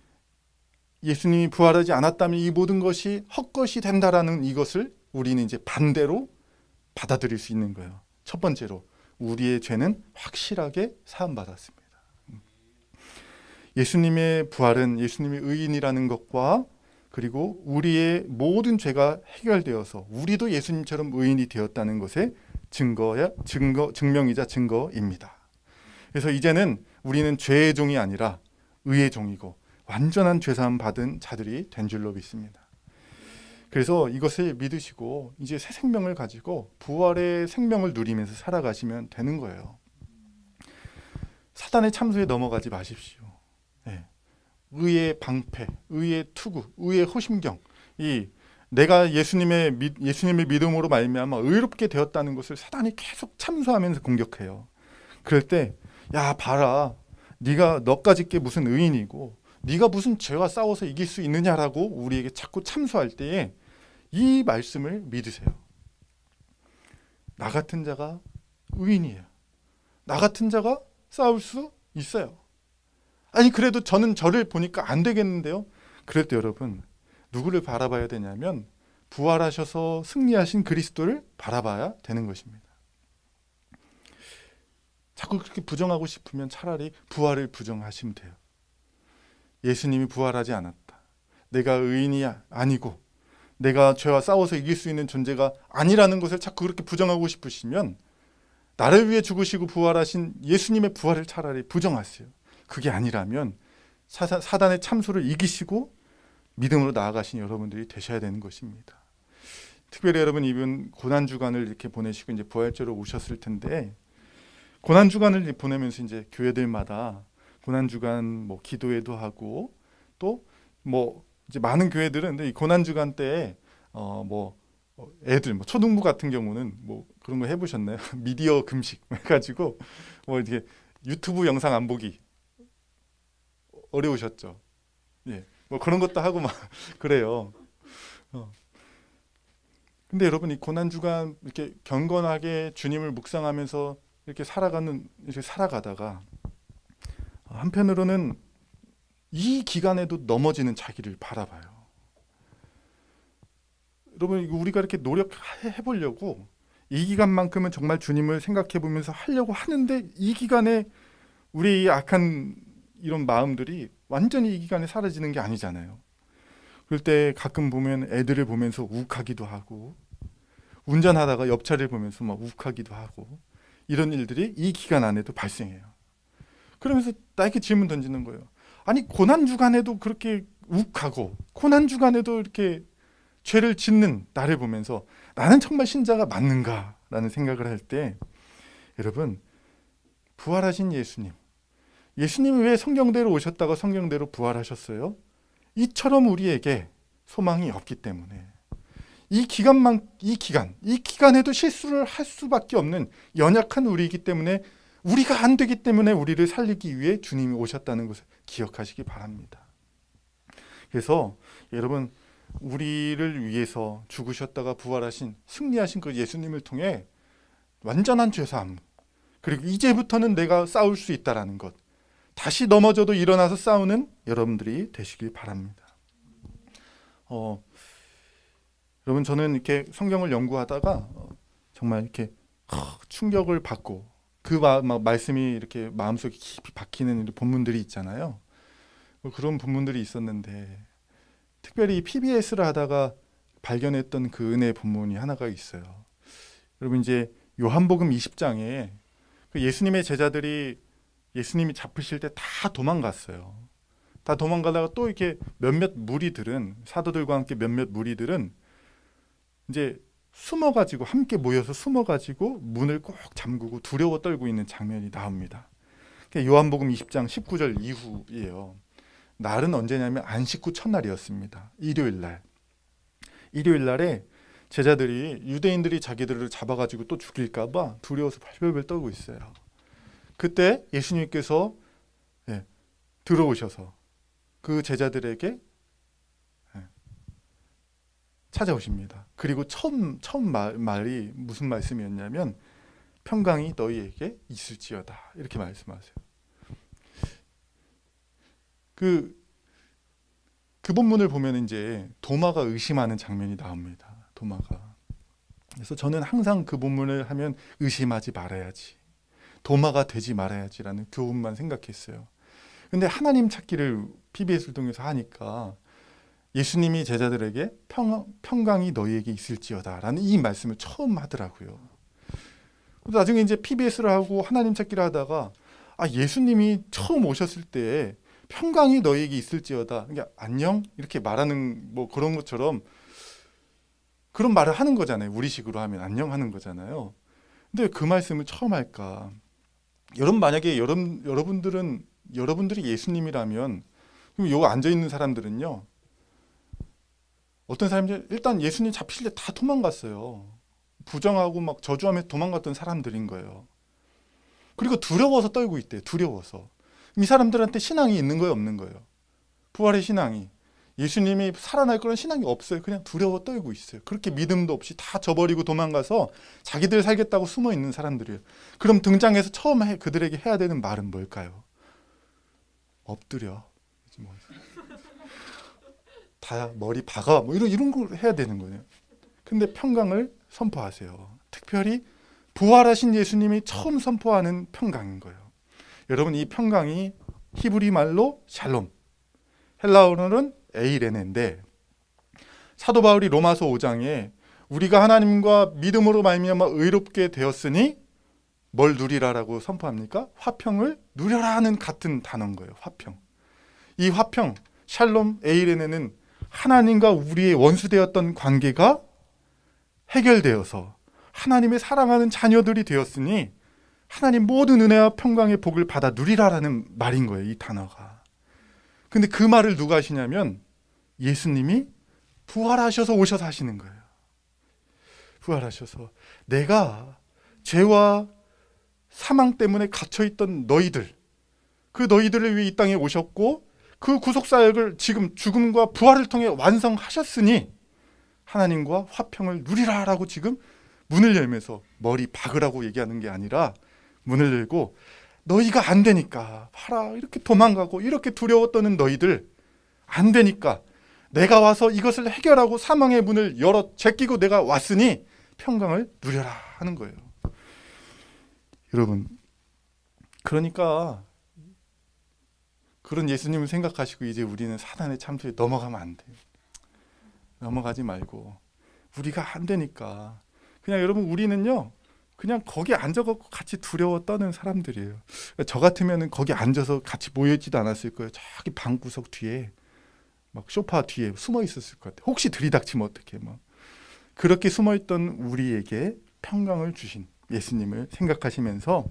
Speaker 1: 예수님이 부활하지 않았다면 이 모든 것이 헛것이 된다라는 이것을 우리는 이제 반대로 받아들일 수 있는 거예요. 첫 번째로 우리의 죄는 확실하게 사함받았습니다. 예수님의 부활은 예수님이 의인이라는 것과 그리고 우리의 모든 죄가 해결되어서 우리도 예수님처럼 의인이 되었다는 것의 증명이자 증거입니다. 그래서 이제는 우리는 죄의 종이 아니라 의의 종이고 완전한 죄사함 받은 자들이 된 줄로 믿습니다. 그래서 이것을 믿으시고 이제 새 생명을 가지고 부활의 생명을 누리면서 살아가시면 되는 거예요. 사단의 참소에 넘어가지 마십시오. 네. 의의 방패, 의의 투구, 의의 호심경, 이 내가 예수님의 믿음으로 말미암아 의롭게 되었다는 것을 사단이 계속 참소하면서 공격해요. 그럴 때 야 봐라, 네가 너까지 게 무슨 의인이고 네가 무슨 죄와 싸워서 이길 수 있느냐라고 우리에게 자꾸 참소할 때에 이 말씀을 믿으세요. 나 같은 자가 의인이에요. 나 같은 자가 싸울 수 있어요. 아니 그래도 저는 저를 보니까 안 되겠는데요. 그럴 때 여러분 누구를 바라봐야 되냐면 부활하셔서 승리하신 그리스도를 바라봐야 되는 것입니다. 자꾸 그렇게 부정하고 싶으면 차라리 부활을 부정하시면 돼요. 예수님이 부활하지 않았다. 내가 의인이 아니고 내가 죄와 싸워서 이길 수 있는 존재가 아니라는 것을 자꾸 그렇게 부정하고 싶으시면 나를 위해 죽으시고 부활하신 예수님의 부활을 차라리 부정하세요. 그게 아니라면 사단의 참소를 이기시고 믿음으로 나아가신 여러분들이 되셔야 되는 것입니다. 특별히 여러분 이번 고난주간을 이렇게 보내시고 이제 부활절로 오셨을 텐데 고난주간을 보내면서 이제 교회들마다 고난주간 뭐 기도회도 하고 또 뭐 이제 많은 교회들은 이 고난주간 때에 애들 뭐 초등부 같은 경우는 뭐 그런 거 해보셨나요? 미디어 금식 해가지고 뭐 이렇게 유튜브 영상 안 보기 어려우셨죠? 예, 뭐 그런 것도 하고 막 그래요. 근데 여러분 이 고난주간 이렇게 경건하게 주님을 묵상하면서 이렇게 살아가다가 한편으로는 이 기간에도 넘어지는 자기를 바라봐요. 여러분 우리가 이렇게 노력해 보려고 이 기간만큼은 정말 주님을 생각해 보면서 하려고 하는데 이 기간에 우리 악한 이런 마음들이 완전히 이 기간에 사라지는 게 아니잖아요. 그럴 때 가끔 보면 애들을 보면서 욱하기도 하고 운전하다가 옆차를 보면서 막 욱하기도 하고 이런 일들이 이 기간 안에도 발생해요. 그러면서 나에게 질문 던지는 거예요. 아니 고난주간에도 그렇게 욱하고 고난주간에도 이렇게 죄를 짓는 나를 보면서 나는 정말 신자가 맞는가라는 생각을 할 때 여러분 부활하신 예수님이 왜 성경대로 오셨다가 성경대로 부활하셨어요? 이처럼 우리에게 소망이 없기 때문에 이 기간에도 실수를 할 수밖에 없는 연약한 우리이기 때문에 우리가 안 되기 때문에 우리를 살리기 위해 주님이 오셨다는 것을 기억하시기 바랍니다. 그래서 여러분 우리를 위해서 죽으셨다가 부활하신 승리하신 그 예수님을 통해 완전한 죄사함 그리고 이제부터는 내가 싸울 수 있다라는 것 다시 넘어져도 일어나서 싸우는 여러분들이 되시길 바랍니다. 여러분, 저는 이렇게 성경을 연구하다가 정말 이렇게 충격을 받고 그 말씀이 이렇게 마음속에 깊이 박히는 본문들이 있잖아요. 그런 본문들이 있었는데 특별히 PBS를 하다가 발견했던 그 은혜 본문이 하나가 있어요. 여러분, 이제 요한복음 20장에 그 예수님의 제자들이 예수님이 잡히실 때 다 도망갔어요. 다 도망가다가 또 이렇게 몇몇 무리들은, 사도들과 함께 몇몇 무리들은 이제 숨어가지고, 함께 모여서 숨어가지고 문을 꼭 잠그고 두려워 떨고 있는 장면이 나옵니다. 요한복음 20장 19절 이후이에요. 날은 언제냐면 안식 후 첫날이었습니다. 일요일 날에 제자들이, 유대인들이 자기들을 잡아가지고 또 죽일까봐 두려워서 발별별 떨고 있어요. 그때 예수님께서 들어오셔서 그 제자들에게 찾아오십니다. 그리고 처음 말이 무슨 말씀이었냐면 평강이 너희에게 있을지어다, 이렇게 말씀하세요. 그 본문을 보면 이제 도마가 의심하는 장면이 나옵니다. 도마가. 그래서 저는 항상 그 본문을 하면 의심하지 말아야지, 도마가 되지 말아야지라는 교훈만 생각했어요. 근데 하나님 찾기를 PBS를 통해서 하니까 예수님이 제자들에게 평강이 너희에게 있을지어다라는 이 말씀을 처음 하더라고요. 나중에 이제 PBS를 하고 하나님 찾기를 하다가 예수님이 처음 오셨을 때 평강이 너희에게 있을지어다, 그러니까 안녕 이렇게 말하는 뭐 그런 것처럼 그런 말을 하는 거잖아요. 우리식으로 하면 안녕 하는 거잖아요. 근데 그 말씀을 처음 할까? 여러분, 만약에 여러분들이 예수님이라면, 그럼 요 앉아 있는 사람들은요, 어떤 사람들, 일단 예수님 잡히실 때 다 도망갔어요. 부정하고 막 저주하면서 도망갔던 사람들인 거예요. 그리고 두려워서 떨고 있대요. 두려워서. 이 사람들한테 신앙이 있는 거예요, 없는 거예요? 부활의 신앙이, 예수님이 살아날 그런 신앙이 없어요. 그냥 두려워 떨고 있어요. 그렇게 믿음도 없이 다 저버리고 도망가서 자기들 살겠다고 숨어 있는 사람들이에요. 그럼 등장해서 처음 그들에게 해야 되는 말은 뭘까요? 엎드려, 다 머리 박아, 뭐 이런 걸 해야 되는 거예요. 근데 평강을 선포하세요. 특별히 부활하신 예수님이 처음 선포하는 평강인 거예요. 여러분, 이 평강이 히브리 말로 샬롬, 헬라어로는 에이레네인데, 사도 바울이 로마서 5장에 우리가 하나님과 믿음으로 말미암아 의롭게 되었으니 뭘 누리라라고 선포합니까? 화평을 누려라 하는 같은 단어인 거예요. 화평. 이 화평, 샬롬, 에이레네는 하나님과 우리의 원수되었던 관계가 해결되어서 하나님의 사랑하는 자녀들이 되었으니 하나님 모든 은혜와 평강의 복을 받아 누리라라는 말인 거예요. 이 단어가. 근데 그 말을 누가 하시냐면 예수님이 부활하셔서 오셔서 하시는 거예요. 부활하셔서 내가 죄와 사망 때문에 갇혀있던 너희들, 그 너희들을 위해 이 땅에 오셨고 그 구속사역을 지금 죽음과 부활을 통해 완성하셨으니 하나님과 화평을 누리라라고 지금 문을 열면서, 머리 박으라고 얘기하는 게 아니라 문을 열고, 너희가 안 되니까 봐라, 이렇게 도망가고 이렇게 두려워 떠는 너희들 안 되니까 내가 와서 이것을 해결하고 사망의 문을 열어 제끼고 내가 왔으니 평강을 누려라 하는 거예요. 여러분, 그러니까 그런 예수님을 생각하시고 이제 우리는 사단의 참소에 넘어가면 안 돼요. 넘어가지 말고, 우리가 안 되니까 그냥, 여러분, 우리는요 그냥 거기 앉아갖고 같이 두려워 떠는 사람들이에요. 저 같으면 거기 앉아서 같이 모여있지도 않았을 거예요. 저기 방구석 뒤에, 막 소파 뒤에 숨어 있었을 것 같아요. 혹시 들이닥치면 어떡해. 막 그렇게 숨어있던 우리에게 평강을 주신 예수님을 생각하시면서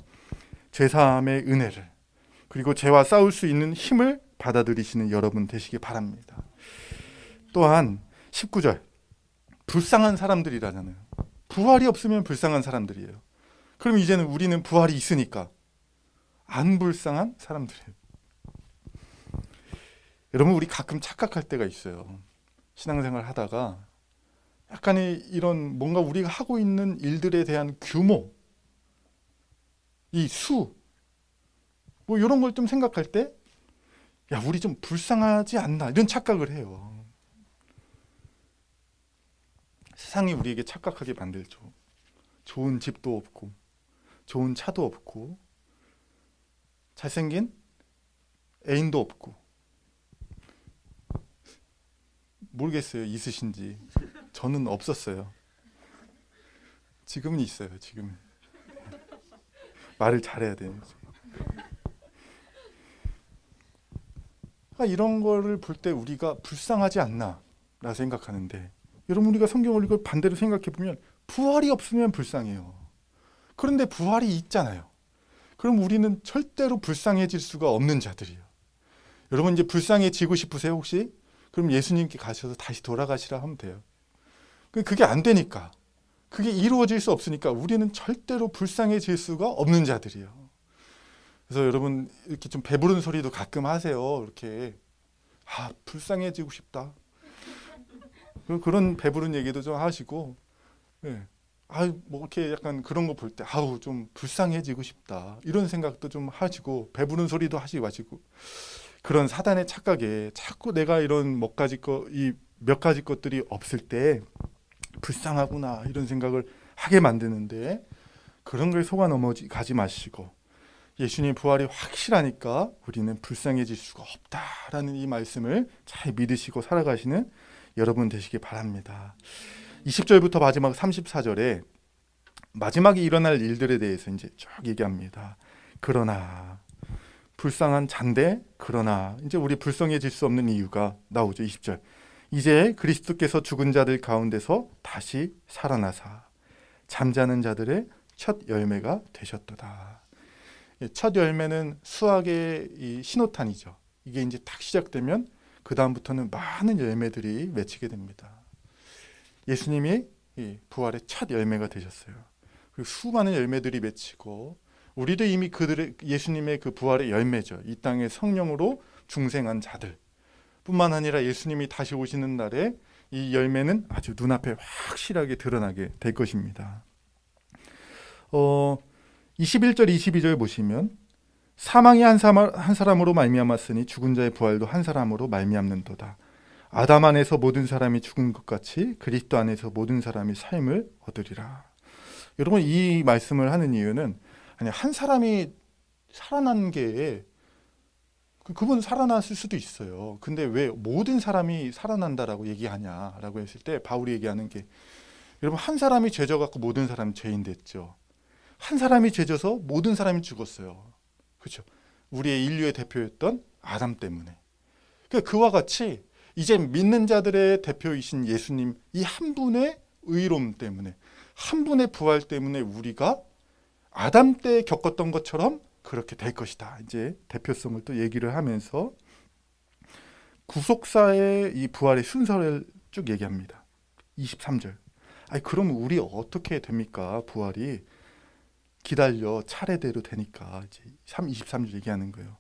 Speaker 1: 죄사함의 은혜를, 그리고 죄와 싸울 수 있는 힘을 받아들이시는 여러분 되시기 바랍니다. 또한 19절, 불쌍한 사람들이라잖아요. 부활이 없으면 불쌍한 사람들이에요. 그럼 이제는 우리는 부활이 있으니까 안 불쌍한 사람들이에요. 여러분, 우리 가끔 착각할 때가 있어요. 신앙생활 하다가 약간의 이런 뭔가 우리가 하고 있는 일들에 대한 규모, 이 수, 뭐 이런 걸 좀 생각할 때, 야, 우리 좀 불쌍하지 않나, 이런 착각을 해요. 세상이 우리에게 착각하게 만들죠. 좋은 집도 없고 좋은 차도 없고 잘생긴 애인도 없고. 모르겠어요, 있으신지. 저는 없었어요. 지금은 있어요. 지금은 말을 잘해야 돼요. 이런 거를 볼 때 우리가 불쌍하지 않나 라 생각하는데, 여러분 우리가 성경을 이걸 반대로 생각해 보면 부활이 없으면 불쌍해요. 그런데 부활이 있잖아요. 그럼 우리는 절대로 불쌍해질 수가 없는 자들이에요. 여러분 이제 불쌍해지고 싶으세요 혹시? 그럼 예수님께 가셔서 다시 돌아가시라 하면 돼요. 그게 안 되니까, 그게 이루어질 수 없으니까 우리는 절대로 불쌍해질 수가 없는 자들이에요. 그래서 여러분 이렇게 좀 배부른 소리도 가끔 하세요. 이렇게 불쌍해지고 싶다. 그런 배부른 얘기도 좀 하시고, 뭐 이렇게 약간 그런 거 볼 때 좀 불쌍해지고 싶다 이런 생각도 좀 하시고, 배부른 소리도 하시고 마시고, 그런 사단의 착각에 자꾸 내가 이런 몇 가지 것들이 없을 때 불쌍하구나 이런 생각을 하게 만드는데, 그런 걸 속아 넘어가지 마시고 예수님의 부활이 확실하니까 우리는 불쌍해질 수가 없다라는 이 말씀을 잘 믿으시고 살아가시는 여러분 되시기 바랍니다. 20절부터 마지막 34절에 마지막에 일어날 일들에 대해서 이제 쭉 얘기합니다. 그러나 불쌍한 잔데, 그러나 이제 우리 불쌍해질 수 없는 이유가 나오죠. 20절. 이제 그리스도께서 죽은 자들 가운데서 다시 살아나사 잠자는 자들의 첫 열매가 되셨도다. 첫 열매는 수학의 이 신호탄이죠. 이게 이제 딱 시작되면 그 다음부터는 많은 열매들이 맺히게 됩니다. 예수님이 이 부활의 첫 열매가 되셨어요. 그리고 수많은 열매들이 맺히고, 우리도 이미 예수님의 그 부활의 열매죠. 이 땅에 성령으로 중생한 자들 뿐만 아니라 예수님이 다시 오시는 날에 이 열매는 아주 눈앞에 확실하게 드러나게 될 것입니다. 21절 22절 보시면 사망이 한 사람으로 말미암았으니 죽은 자의 부활도 한 사람으로 말미암는도다. 아담 안에서 모든 사람이 죽은 것 같이 그리스도 안에서 모든 사람이 삶을 얻으리라. 여러분 이 말씀을 하는 이유는, 한 사람이 살아난 게 그분 살아났을 수도 있어요. 근데 왜 모든 사람이 살아난다라고 얘기하냐라고 했을 때 바울이 얘기하는 게, 여러분 한 사람이 죄져 갖고 모든 사람이 죄인 됐죠. 한 사람이 죄져서 모든 사람이 죽었어요. 그렇죠? 우리의 인류의 대표였던 아담 때문에. 그와 같이 이제 믿는 자들의 대표이신 예수님 이 한 분의 의로움 때문에, 한 분의 부활 때문에 우리가 아담 때 겪었던 것처럼 그렇게 될 것이다. 이제 대표성을 또 얘기를 하면서 구속사의 이 부활의 순서를 쭉 얘기합니다. 23절. 그럼 우리 어떻게 됩니까? 부활이 기다려 차례대로 되니까 이제 23절 얘기하는 거예요.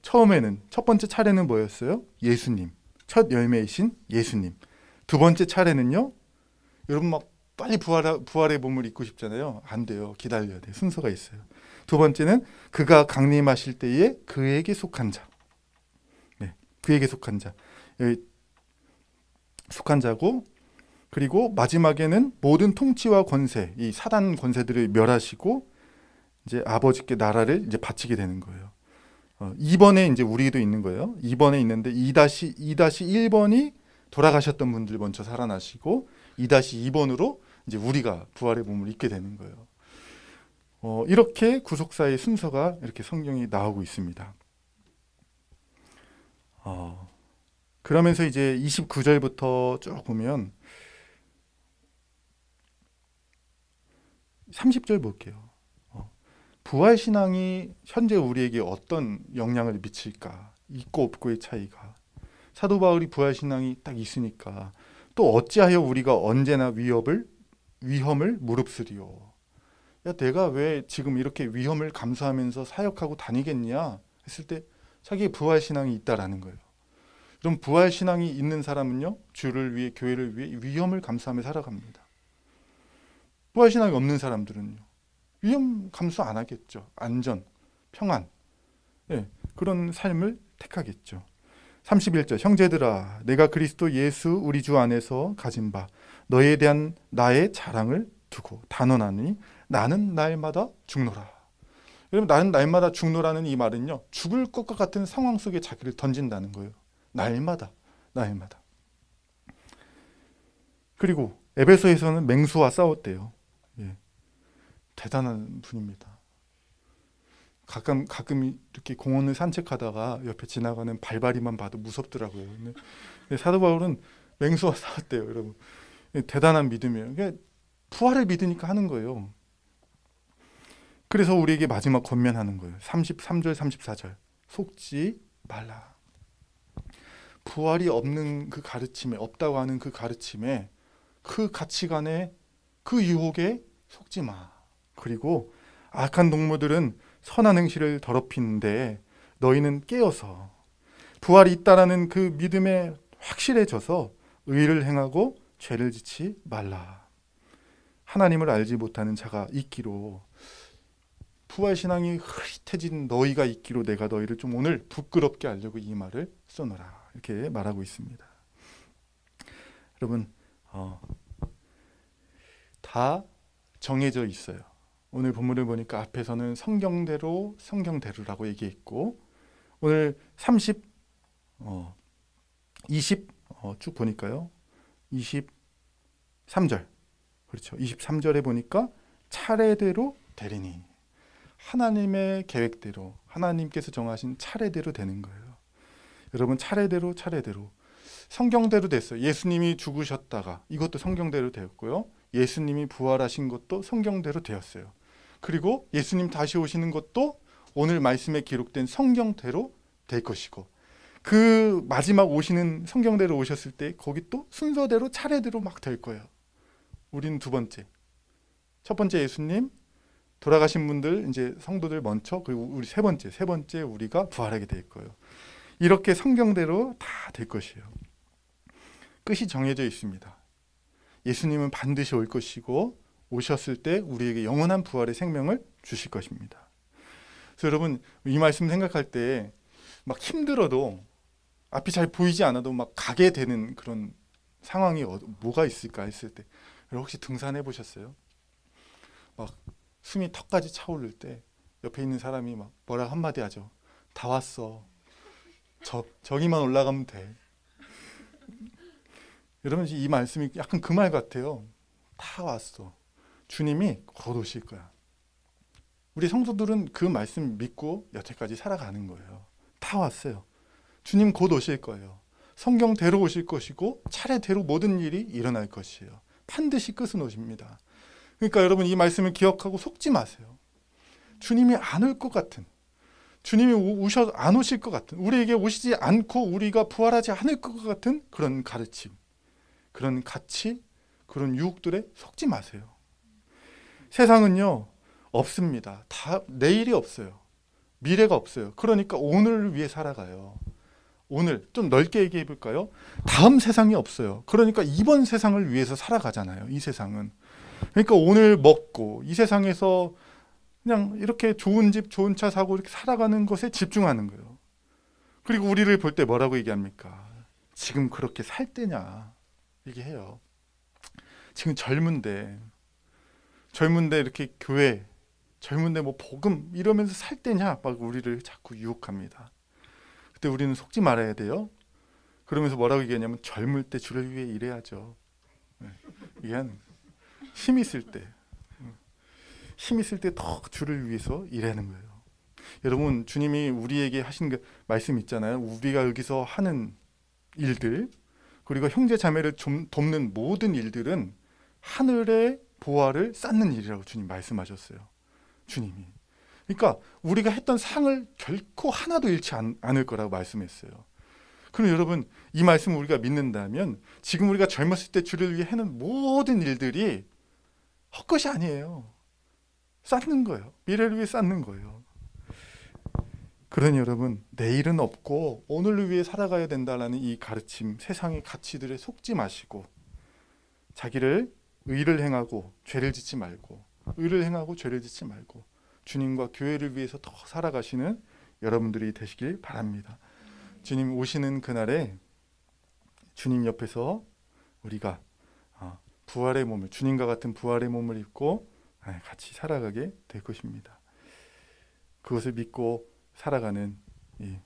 Speaker 1: 처음에는 첫 번째 차례는 뭐였어요? 예수님. 첫 열매이신 예수님. 두 번째 차례는요. 여러분 막 빨리 부활의 몸을 입고 싶잖아요. 안 돼요. 기다려야 돼요. 순서가 있어요. 두 번째는 그가 강림하실 때에 그에게 속한 자. 그에게 속한 자. 속한 자고, 그리고 마지막에는 모든 통치와 권세, 이 사단 권세들을 멸하시고 이제 아버지께 나라를 이제 바치게 되는 거예요. 2번에 이제 우리도 있는 거예요. 2번에 있는데 2-1번이 돌아가셨던 분들 먼저 살아나시고 2-2번으로 이제 우리가 부활의 몸을 입게 되는 거예요. 이렇게 구속사의 순서가 이렇게 성경이 나오고 있습니다. 그러면서 이제 29절부터 쭉 보면 30절 볼게요. 부활신앙이 현재 우리에게 어떤 영향을 미칠까? 있고 없고의 차이가. 사도 바울이 부활신앙이 딱 있으니까 또 어찌하여 우리가 언제나 위험을 무릅쓰리요. 야, 내가 왜 지금 이렇게 위험을 감수하면서 사역하고 다니겠냐 했을 때 자기의 부활신앙이 있다라는 거예요. 그럼 부활신앙이 있는 사람은요, 주를 위해, 교회를 위해 위험을 감수하며 살아갑니다. 부활신앙이 없는 사람들은요, 위험 감수 안 하겠죠. 안전, 평안, 그런 삶을 택하겠죠. 31절. 형제들아, 내가 그리스도 예수 우리 주 안에서 가진 바 너희에 대한 나의 자랑을 두고 단언하니 나는 날마다 죽노라. 여러분, 나는 날마다 죽노라는 이 말은요, 죽을 것과 같은 상황 속에 자기를 던진다는 거예요. 날마다. 그리고 에베소에서는 맹수와 싸웠대요. 예, 대단한 분입니다. 가끔 이렇게 공원을 산책하다가 옆에 지나가는 발바리만 봐도 무섭더라고요. 근데 사도 바울은 맹수와 싸웠대요, 여러분. 대단한 믿음이에요. 그러니까 부활을 믿으니까 하는 거예요. 그래서 우리에게 마지막 권면하는 거예요. 33절, 34절. 속지 말라. 부활이 없는 그 가르침에, 없다고 하는 그 가르침에, 그 가치관에, 그 유혹에 속지 마. 그리고 악한 동무들은 선한 행실을 더럽히는데 너희는 깨어서 부활이 있다라는 그 믿음에 확실해져서 의를 행하고 죄를 짓지 말라. 하나님을 알지 못하는 자가 있기로, 부활신앙이 흐릿해진 너희가 있기로 내가 너희를 좀 오늘 부끄럽게 하려고 이 말을 써놓으라, 이렇게 말하고 있습니다. 여러분, 다 정해져 있어요. 오늘 본문을 보니까 앞에서는 성경대로라고 얘기했고, 오늘 20 쭉 보니까요, 23절, 그렇죠. 23절에 보니까 차례대로 되리니, 하나님의 계획대로, 하나님께서 정하신 차례대로 되는 거예요. 여러분, 차례대로 성경대로 됐어요. 예수님이 죽으셨다가 이것도 성경대로 되었고요, 예수님이 부활하신 것도 성경대로 되었어요. 그리고 예수님 다시 오시는 것도 오늘 말씀에 기록된 성경대로 될 것이고, 그 마지막 오시는 성경대로 오셨을 때 거기 또 순서대로 차례대로 막 될 거예요. 우리는 두 번째, 첫 번째 예수님, 돌아가신 분들, 이제 성도들 먼저, 그리고 우리 세 번째 우리가 부활하게 될 거예요. 이렇게 성경대로 다 될 것이에요. 끝이 정해져 있습니다. 예수님은 반드시 올 것이고, 오셨을 때 우리에게 영원한 부활의 생명을 주실 것입니다. 그래서 여러분, 이 말씀 생각할 때 막 힘들어도, 앞이 잘 보이지 않아도 막 가게 되는 그런 상황이 뭐가 있을까 했을 때, 혹시 등산해 보셨어요? 막 숨이 턱까지 차오를 때 옆에 있는 사람이 막 뭐라 한마디 하죠. 다 왔어. 저기만 올라가면 돼. 여러분, 이 말씀이 약간 그 말 같아요. 다 왔어. 주님이 곧 오실 거야. 우리 성도들은 그 말씀 믿고 여태까지 살아가는 거예요. 다 왔어요. 주님 곧 오실 거예요. 성경대로 오실 것이고 차례대로 모든 일이 일어날 것이에요. 반드시 끝은 오십니다. 그러니까 여러분, 이 말씀을 기억하고 속지 마세요. 주님이 안 올 것 같은, 주님이 안 오실 것 같은, 우리에게 오시지 않고 우리가 부활하지 않을 것 같은 그런 가르침, 그런 가치, 그런 유혹들에 속지 마세요. 세상은요, 없습니다. 다 내일이 없어요. 미래가 없어요. 그러니까 오늘을 위해 살아가요. 오늘 좀 넓게 얘기해 볼까요? 다음 세상이 없어요. 그러니까 이번 세상을 위해서 살아가잖아요. 이 세상은. 그러니까 오늘 먹고 이 세상에서 그냥 이렇게 좋은 집, 좋은 차 사고 이렇게 살아가는 것에 집중하는 거예요. 그리고 우리를 볼 때 뭐라고 얘기합니까? 지금 그렇게 살 때냐 얘기해요. 지금 젊은데 이렇게 교회, 젊은데 뭐 복음 이러면서 살 때냐 막 우리를 자꾸 유혹합니다. 그때 우리는 속지 말아야 돼요. 그러면서 뭐라고 얘기하냐면 젊을 때 주를 위해 일해야죠. 이게 한 힘 있을 때 더 주를 위해서 일하는 거예요. 여러분, 주님이 우리에게 하신 그 말씀 있잖아요. 우리가 여기서 하는 일들, 그리고 형제 자매를 좀 돕는 모든 일들은 하늘의 보화를 쌓는 일이라고 주님 말씀하셨어요. 주님이. 그러니까 우리가 했던 상을 결코 하나도 잃지 않을 거라고 말씀했어요. 그럼 여러분, 이 말씀을 우리가 믿는다면 지금 우리가 젊었을 때 주를 위해 하는 모든 일들이 헛것이 아니에요. 쌓는 거예요. 미래를 위해 쌓는 거예요. 그러니 여러분, 내일은 없고 오늘을 위해 살아가야 된다는 이 가르침, 세상의 가치들에 속지 마시고 자기를 의를 행하고 죄를 짓지 말고, 의를 행하고 죄를 짓지 말고 주님과 교회를 위해서 더 살아가시는 여러분들이 되시길 바랍니다. 주님 오시는 그날에 주님 옆에서 우리가 부활의 몸을, 주님과 같은 부활의 몸을 입고 같이 살아가게 될 것입니다. 그것을 믿고 살아가는 이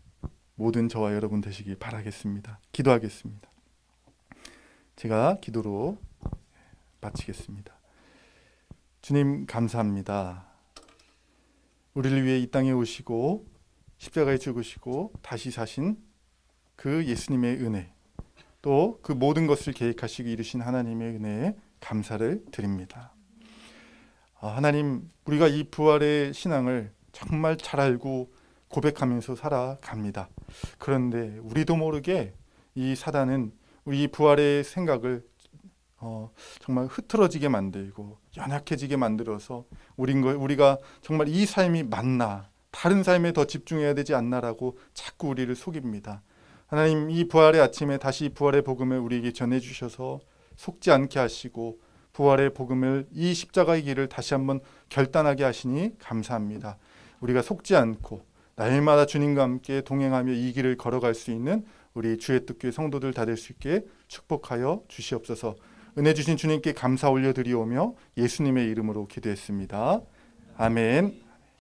Speaker 1: 모든 저와 여러분 되시길 바라겠습니다. 기도하겠습니다. 제가 기도로 마치겠습니다. 주님 감사합니다. 우리를 위해 이 땅에 오시고 십자가에 죽으시고 다시 사신 그 예수님의 은혜, 또 그 모든 것을 계획하시고 이루신 하나님의 은혜에 감사를 드립니다. 하나님, 우리가 이 부활의 신앙을 정말 잘 알고 고백하면서 살아갑니다. 그런데 우리도 모르게 이 사단은 우리 부활의 생각을 정말 흐트러지게 만들고 연약해지게 만들어서 우리가 정말 이 삶이 맞나, 다른 삶에 더 집중해야 되지 않나라고 자꾸 우리를 속입니다. 하나님, 이 부활의 아침에 다시 부활의 복음을 우리에게 전해주셔서 속지 않게 하시고 부활의 복음을, 이 십자가의 길을 다시 한번 결단하게 하시니 감사합니다. 우리가 속지 않고 날마다 주님과 함께 동행하며 이 길을 걸어갈 수 있는 우리 주의 뜻교회 성도들 다 될 수 있게 축복하여 주시옵소서. 은혜 주신 주님께 감사 올려드리오며 예수님의 이름으로 기도했습니다. 아멘.